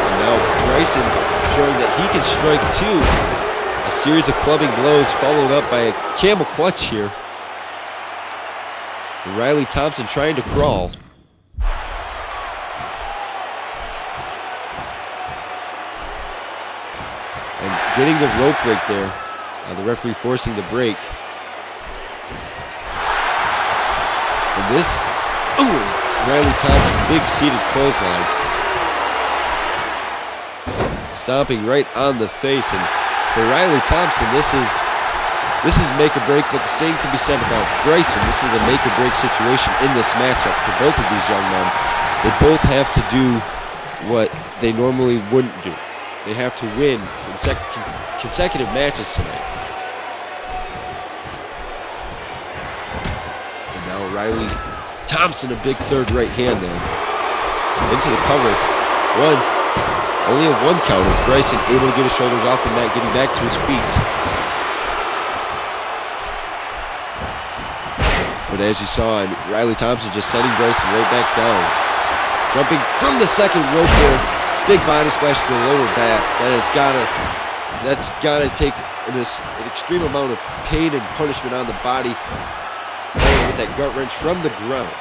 And now Bryson showing that he can strike too. A series of clubbing blows followed up by a camel clutch here. And Riley Thompson trying to crawl. And getting the rope break there. The referee forcing the break. And this, ooh, Riley Thompson, big seated clothesline. Stomping right on the face. And for Riley Thompson, this is make or break, but the same can be said about Bryson. This is a make or break situation in this matchup for both of these young men. They both have to do what they normally wouldn't do. They have to win consecutive matches tonight. And now Riley Thompson, a big third right hand there. Into the cover. 1. Only a 1 count as Bryson able to get his shoulders off the mat, getting back to his feet. But as you saw, Riley Thompson just sending Bryson right back down. Jumping from the second rope there. Big body splash to the lower back. That's gotta take an extreme amount of pain and punishment on the body. With that gut wrench from the ground.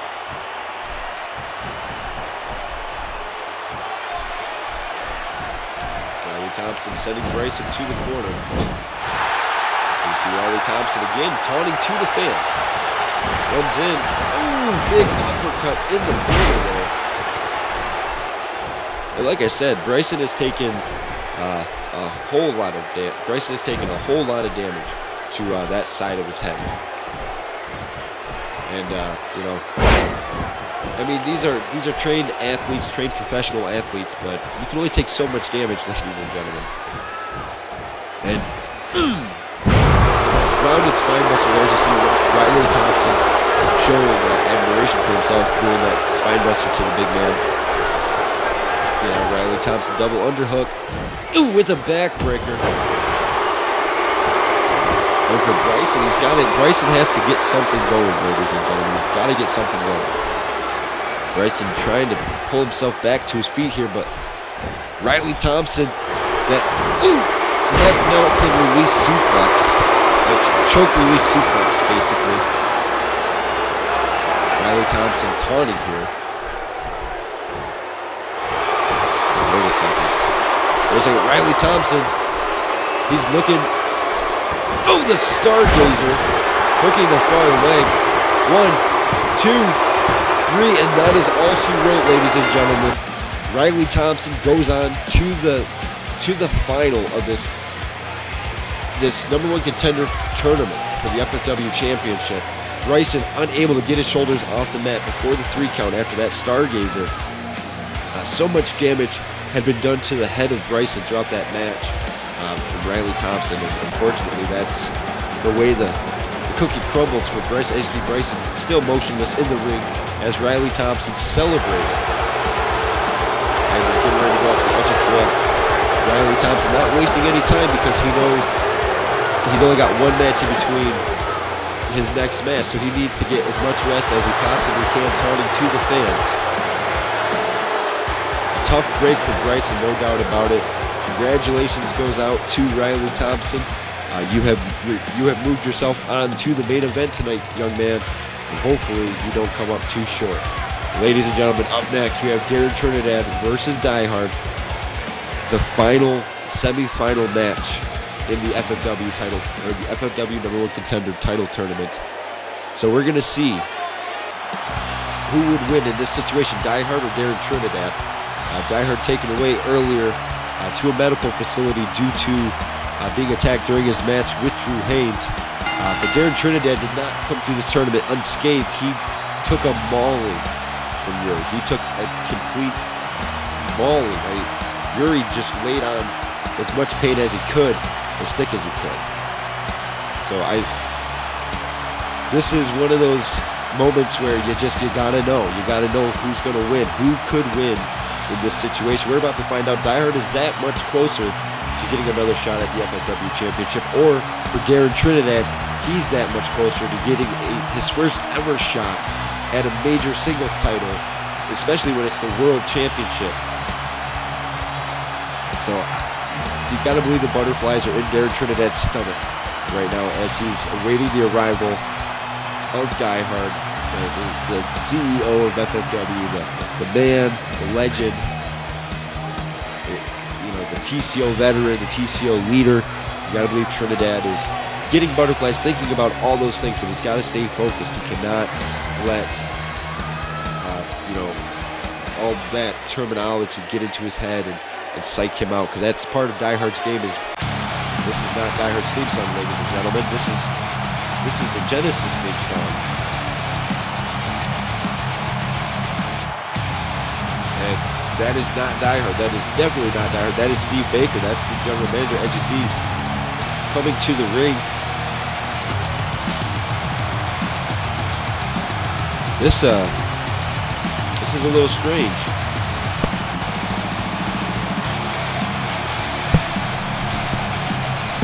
Thompson sending Bryson to the corner. You see Riley Thompson again taunting to the fans. Runs in. Ooh, big uppercut in the corner there. And like I said, Bryson has taken a whole lot of damage to that side of his head. And you know, I mean, these are trained athletes, trained professional athletes, but you can only take so much damage, ladies and gentlemen. And rounded spine buster there, as you see Riley Thompson showing admiration for himself, doing that spine buster to the big man. Yeah, Riley Thompson double underhook. Ooh, with a backbreaker. And for Bryson, Bryson has to get something going, ladies and gentlemen. He's got to get something going. Bryson trying to pull himself back to his feet here, but Riley Thompson, that left Nelson release suplex, choke release suplex, basically. Riley Thompson taunting here. Wait a second. Riley Thompson, he's looking. Oh, the Stargazer, hooking the far leg. 1, 2, 3, and that is all she wrote, ladies and gentlemen. Riley Thompson goes on to the final of this number one contender tournament for the FFW championship. Bryson unable to get his shoulders off the mat before the 3 count after that stargazer. So much damage had been done to the head of Bryson throughout that match from Riley Thompson, and unfortunately that's the way the cookie crumbles for Bryson. As you see, Bryson still motionless in the ring as Riley Thompson celebrating as he's getting ready to go up the edge of trail. Riley Thompson not wasting any time because he knows he's only got 1 match in between his next match, so he needs to get as much rest as he possibly can, taunting to the fans. A tough break for Bryson, no doubt about it. Congratulations goes out to Riley Thompson. You have moved yourself on to the main event tonight, young man, and hopefully you don't come up too short. Ladies and gentlemen, up next we have Darren Trinidad versus Die Hard, the final semi-final match in the FFW title, or the FFW number one contender title tournament. So we're gonna see who would win in this situation, Die Hard or Darren Trinidad. Die Hard taken away earlier to a medical facility due to being attacked during his match with Drew Haynes. But Darren Trinidad did not come through this tournament unscathed. He took a mauling from Yuri. He took a complete mauling. Yuri just laid on as much pain as he could, as thick as he could. So this is one of those moments where you gotta know. You gotta know who's gonna win, who could win in this situation. We're about to find out. Die Hard is that much closer to getting another shot at the FFW championship, or for Darren Trinidad, he's that much closer to getting his first ever shot at a major singles title, especially when it's the world championship. So you gotta believe the butterflies are in Darren Trinidad's stomach right now as he's awaiting the arrival of Die Hard, the CEO of FFW, the man, the legend, the TCO veteran, the TCO leader. You gotta believe Trinidad is getting butterflies, thinking about all those things, but he's gotta stay focused. He cannot let all that terminology get into his head and psych him out, because that's part of Die Hard's game. This is not Die Hard's theme song, ladies and gentlemen. This is the Genesis theme song. And that is not Die Hard. That is definitely not Die Hard. That is Steve Baker. That's the general manager. As you see, he's coming to the ring. This is a little strange.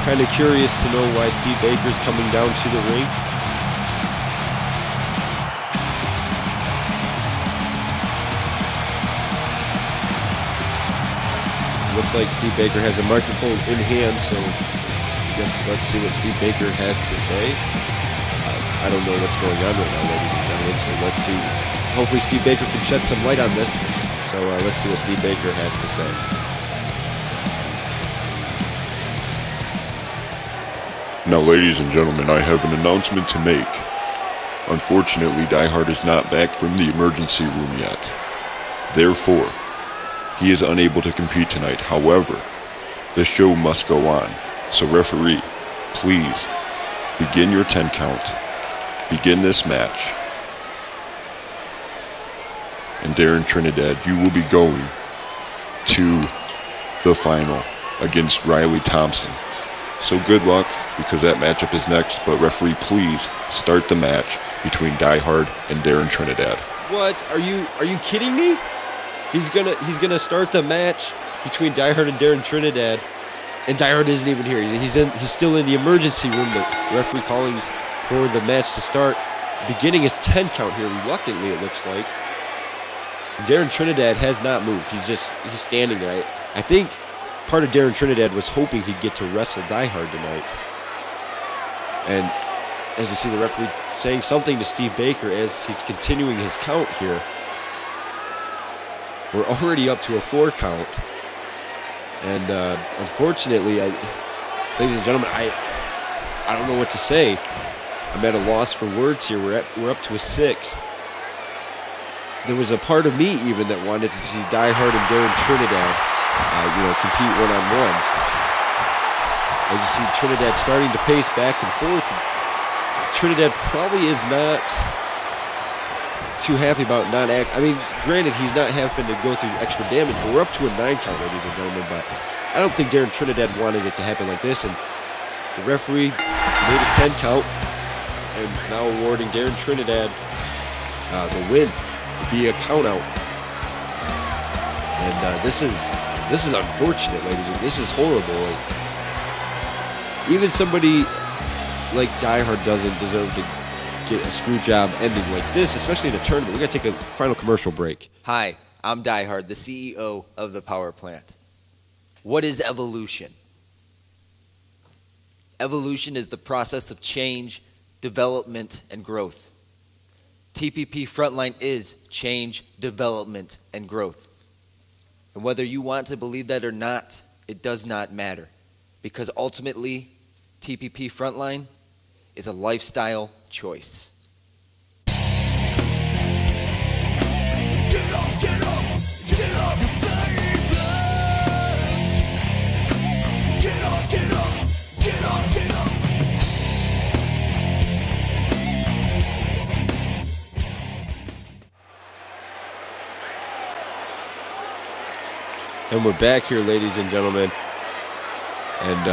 Kind of curious to know why Steve Baker's coming down to the ring. Looks like Steve Baker has a microphone in hand, so I guess let's see what Steve Baker has to say. I don't know what's going on right now, ladies and gentlemen, so let's see. Hopefully Steve Baker can shed some light on this. So let's see what Steve Baker has to say. Now, ladies and gentlemen, I have an announcement to make. Unfortunately, Die Hard is not back from the emergency room yet. Therefore, he is unable to compete tonight. However, the show must go on. So referee, please begin your 10 count. Begin this match. And Darren Trinidad, you will be going to the final against Riley Thompson. So good luck, because that matchup is next, but referee, please start the match between Die Hard and Darren Trinidad. What? Are you kidding me? He's gonna start the match between Die Hard and Darren Trinidad, and Die Hard isn't even here. He's still in the emergency room. The referee calling for the match to start, beginning his 10 count here. Reluctantly, it looks like. Darren Trinidad has not moved. He's standing there. I think part of Darren Trinidad was hoping he'd get to wrestle Die Hard tonight. And as you see the referee saying something to Steve Baker as he's continuing his count here. We're already up to a 4 count. And unfortunately, ladies and gentlemen, I don't know what to say. I'm at a loss for words here. We're up to a 6. there was a part of me even that wanted to see Die Hard and Darren Trinidad, compete one-on-one. As you see Trinidad starting to pace back and forth, Trinidad probably is not too happy about not I mean, granted, he's not having to go through extra damage, but we're up to a 9 count, ladies and gentlemen, but I don't think Darren Trinidad wanted it to happen like this, and the referee made his 10 count, and now awarding Darren Trinidad the win via count out. And this is unfortunate, ladies, and this is horrible. Like, even somebody like Die Hard doesn't deserve to get a screw job ending like this, especially in a tournament. We got to take a final commercial break. Hi, I'm Die Hard, the CEO of the power plant. What is evolution? Evolution is the process of change, development, and growth. TPP Frontline is change, development, and growth. And whether you want to believe that or not, it does not matter. Because ultimately, TPP Frontline is a lifestyle choice. Get up, get up, get up, get up, get up, get up, get up. And we're back here, ladies and gentlemen. And,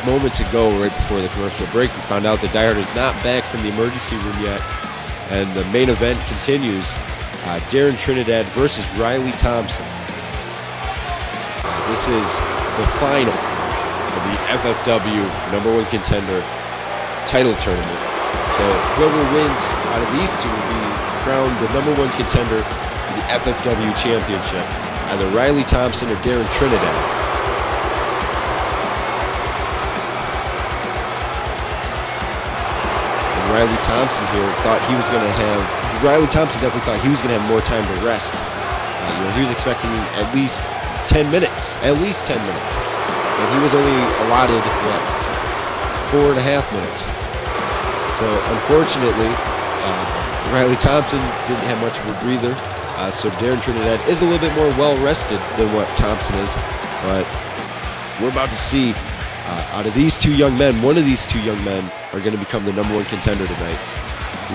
moments ago, right before the commercial break, we found out that Die Hard is not back from the emergency room yet. And the main event continues. Darren Trinidad versus Riley Thompson. This is the final of the FFW #1 contender title tournament. So whoever wins out of these two will be crowned the #1 contender for the FFW championship. Either Riley Thompson or Darren Trinidad. Riley Thompson here thought he was going to have. Riley Thompson definitely thought he was going to have more time to rest. He was expecting at least 10 minutes, and he was only allotted 4.5 minutes. So unfortunately, Riley Thompson didn't have much of a breather. So Darren Trinidad is a little bit more well rested than what Thompson is, but we're about to see. Out of these two young men, one of these two young men are going to become the #1 contender tonight.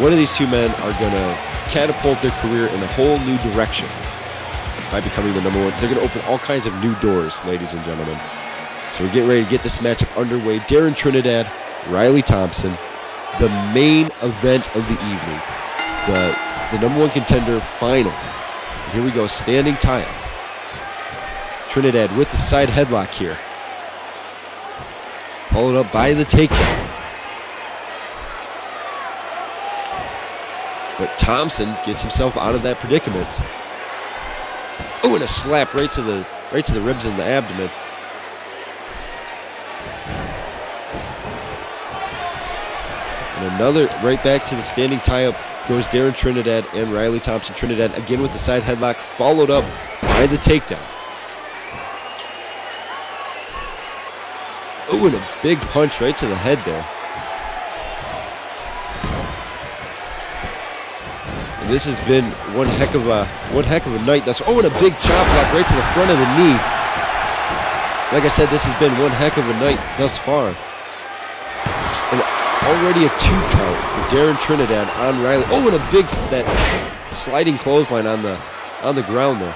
One of these two men are going to catapult their career in a whole new direction by becoming the #1. They're going to open all kinds of new doors, ladies and gentlemen. So we're getting ready to get this matchup underway. Darren Trinidad, Riley Thompson, the main event of the evening, the #1 contender final. And here we go, standing tie-up. Trinidad with the side headlock here. Followed up by the takedown. But Thompson gets himself out of that predicament. Oh, and a slap right to the ribs and the abdomen. And another right back to the standing tie-up goes Darren Trinidad and Riley Thompson. Trinidad again with the side headlock, followed up by the takedown. Oh, and a big punch right to the head there. And this has been one heck of a night. And a big chop block right to the front of the knee. Like I said, this has been one heck of a night thus far. And already a 2 count for Darren Trinidad on Riley. Oh, and a big that sliding clothesline on the ground there.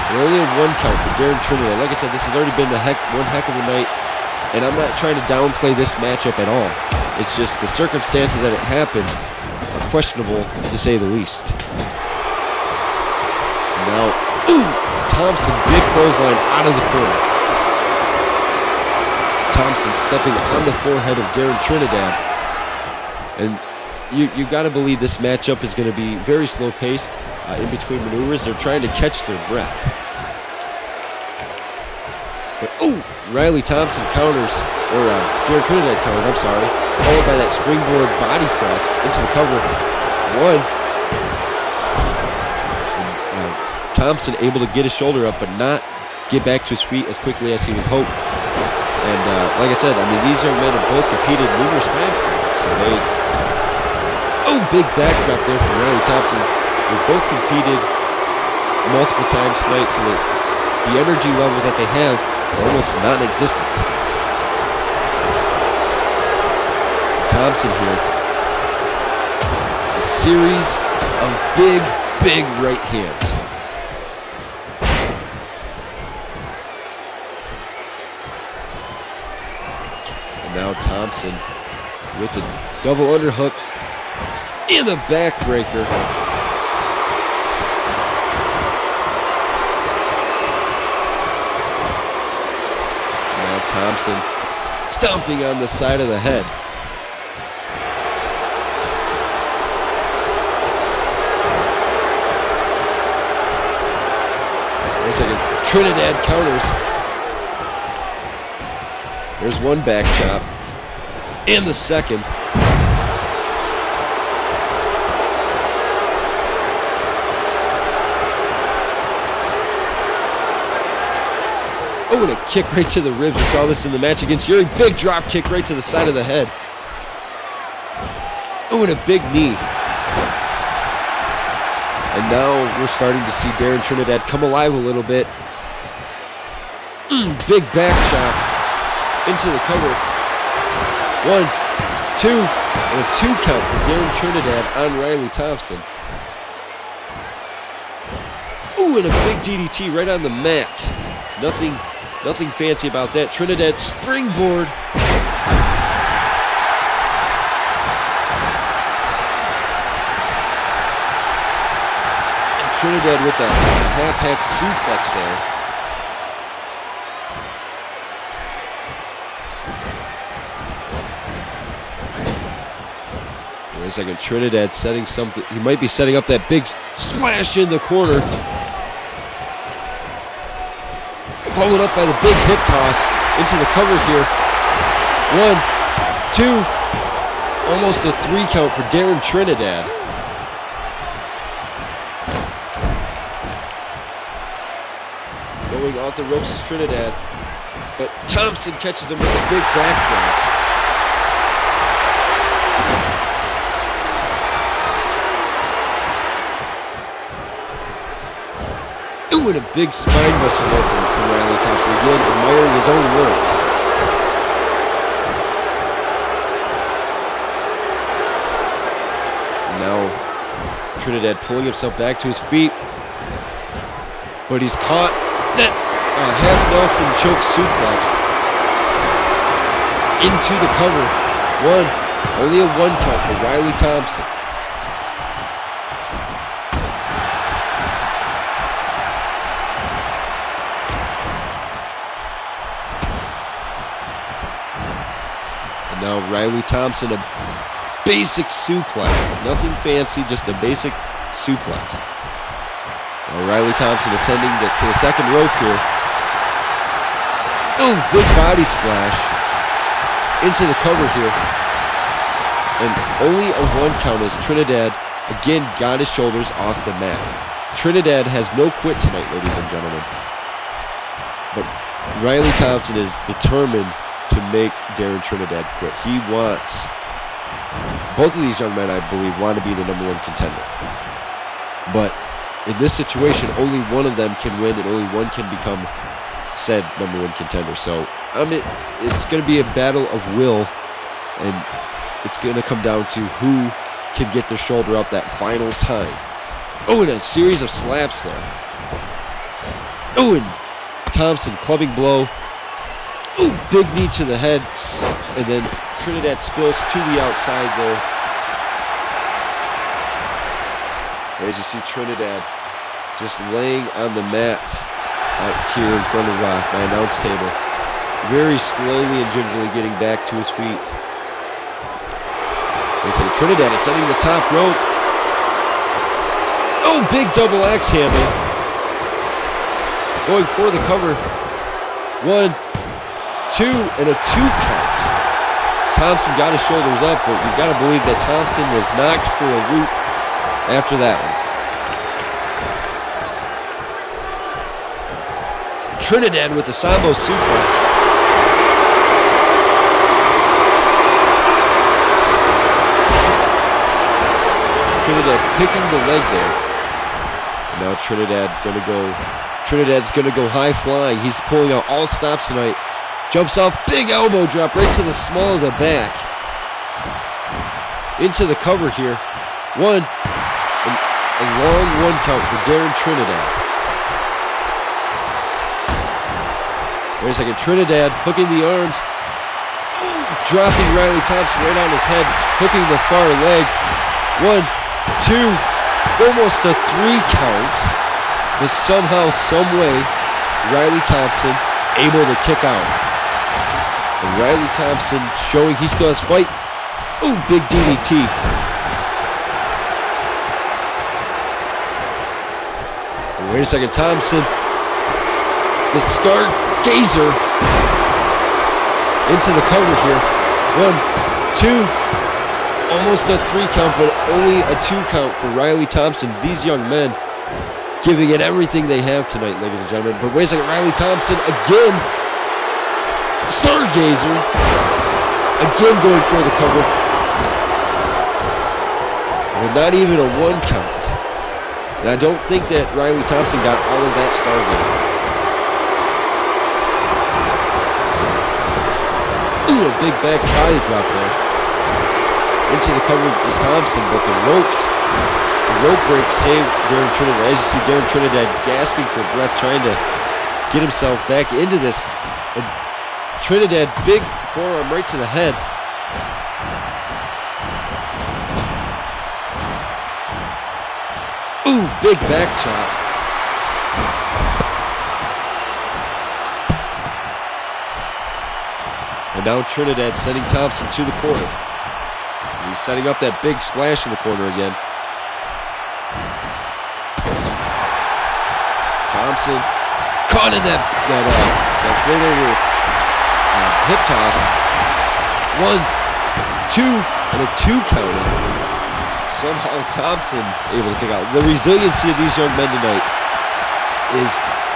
And only a 1 count for Darren Trinidad. Like I said, this has already been one heck of a night, and I'm not trying to downplay this matchup at all. It's just the circumstances that it happened are questionable, to say the least. Now, Thompson, big clothesline out of the corner. Thompson stepping on the forehead of Darren Trinidad. And you got to believe this matchup is going to be very slow-paced. In between maneuvers, they're trying to catch their breath. But Riley Thompson counters, or Darren Trinidad counters, I'm sorry, followed by that springboard body press into the cover. 1. And, Thompson able to get his shoulder up, but not get back to his feet as quickly as he would hope. And like I said, I mean, these young men have both competed numerous times tonight, so Oh, big backdrop there from Riley Thompson. They both competed multiple times tonight, so that the energy levels that they have are almost non-existent. Thompson here. A series of big, big right hands. And now Thompson with the double underhook and the backbreaker. Now Thompson stomping on the side of the head. Wait a second. Trinidad counters. There's one back chop. And the second. Oh, and a kick right to the ribs. We saw this in the match against Yuri. Big drop kick right to the side of the head. Oh, and a big knee. And now we're starting to see Darren Trinidad come alive a little bit. Big back chop into the cover. 1, 2, and a 2 count for Darren Trinidad on Riley Thompson. Ooh, and a big DDT right on the mat. Nothing fancy about that. Trinidad springboard. And Trinidad with a half-hack suplex there. Wait a second, Trinidad setting something. He might be setting up that big splash in the corner. Followed up by the big hip toss into the cover here. 1, 2, almost a 3 count for Darren Trinidad. Going off the ropes is Trinidad, but Thompson catches him with a big backdrop. Ooh, and a big spine buster there from Riley Thompson. Again, admiring his own work. Now, Trinidad pulling himself back to his feet. But he's caught that half Nelson choke suplex into the cover. Only a 1 count for Riley Thompson. Now Riley Thompson, a basic suplex. Nothing fancy, just a basic suplex. Now Riley Thompson ascending to the second rope here. Oh, big body splash into the cover here. And only a 1 count as Trinidad, again, got his shoulders off the mat. Trinidad has no quit tonight, ladies and gentlemen. But Riley Thompson is determined to make Darren Trinidad quit. He wants, both of these young men, I believe, want to be the #1 contender. But in this situation, only one of them can win and only one can become said #1 contender. So it's going to be a battle of will, and it's going to come down to who can get their shoulder up that final time. Oh, and a series of slaps there. Oh, and Thompson clubbing blow. Ooh, big knee to the head, and then Trinidad spills to the outside there. As you see Trinidad just laying on the mat out here in front of my announce table. Very slowly and gingerly getting back to his feet. They say Trinidad is setting the top rope. Oh, big double axe handle. Going for the cover. 1, 2, and a 2 count. Thompson got his shoulders up, but you've got to believe that Thompson was knocked for a loop after that one. Trinidad with the Sambo suplex. Trinidad picking the leg there. And now Trinidad's gonna go high flying. He's pulling out all stops tonight. Jumps off, big elbow drop right to the small of the back. Into the cover here. One, a long 1 count for Darren Trinidad. Wait a second, Trinidad hooking the arms. Dropping Riley Thompson right on his head, hooking the far leg. 1, 2, almost a 3 count. But somehow, someway, Riley Thompson able to kick out. And Riley Thompson showing he still has fight. Ooh, big DDT. And wait a second, Thompson. The stargazer into the cover here. 1, 2, almost a 3 count, but only a 2 count for Riley Thompson. These young men giving it everything they have tonight, ladies and gentlemen. But wait a second, Riley Thompson again. Stargazer. Again going for the cover. But not even a 1 count. And I don't think that Riley Thompson got all of that Stargazer. Ooh, a big back body drop there. Into the cover is Thompson, but the rope break saved Darren Trinidad. As you see, Darren Trinidad gasping for breath, trying to get himself back into this. And Trinidad, big forearm right to the head. Ooh, big back chop. And now Trinidad sending Thompson to the corner. He's setting up that big splash in the corner again. Thompson caught in that float over hip toss. 1, 2, and a 2 count is somehow Thompson able to kick out. The resiliency of these young men tonight is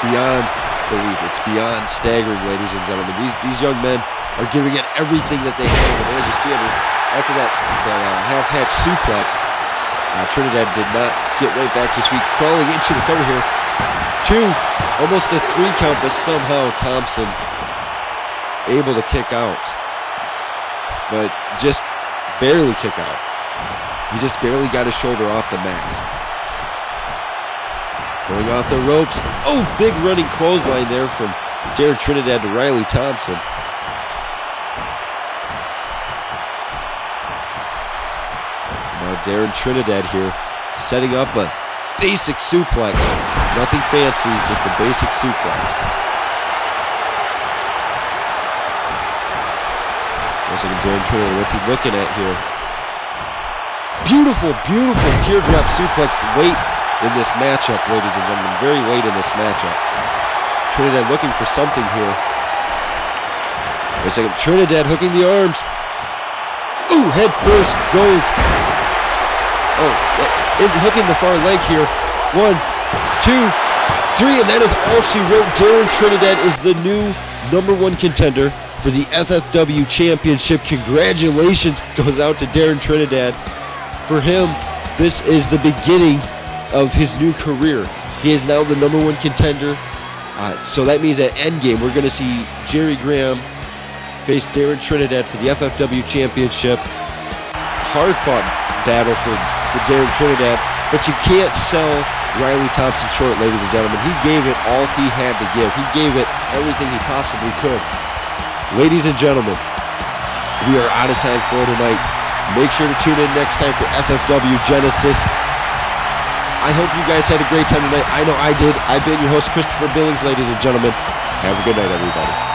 beyond belief. It's beyond staggering, ladies and gentlemen. These young men are giving it everything that they have. And as you see, after that half-hatch suplex, Trinidad did not get right back to his feet, crawling into the cover here. 2, almost a 3 count, but somehow Thompson able to kick out. But just barely kick out. He just barely got his shoulder off the mat. Going off the ropes. Oh, big running clothesline there from Darren Trinidad to Riley Thompson. Now Darren Trinidad here setting up a basic suplex. Nothing fancy, just a basic suplex. Looks like Darren Trinidad, what's he looking at here? Beautiful, beautiful teardrop suplex late in this matchup, ladies and gentlemen. Very late in this matchup. Trinidad looking for something here. Wait a second, Trinidad hooking the arms. Ooh, head first goes. Oh, hooking the far leg here. 1, 2, 3, and that is all she wrote. Darren Trinidad is the new #1 contender for the FFW Championship. Congratulations goes out to Darren Trinidad. For him, this is the beginning of his new career. He is now the #1 contender. So that means at Endgame, we're going to see Jerry Graham face Darren Trinidad for the FFW Championship. Hard-fought battle for Darren Trinidad, but you can't sell Riley Thompson short, ladies and gentlemen. He gave it all he had to give. He gave it everything he possibly could. Ladies and gentlemen, we are out of time for tonight. Make sure to tune in next time for FFW Genesis. I hope you guys had a great time tonight. I know I did. I've been your host, Christopher Billings, ladies and gentlemen. Have a good night, everybody.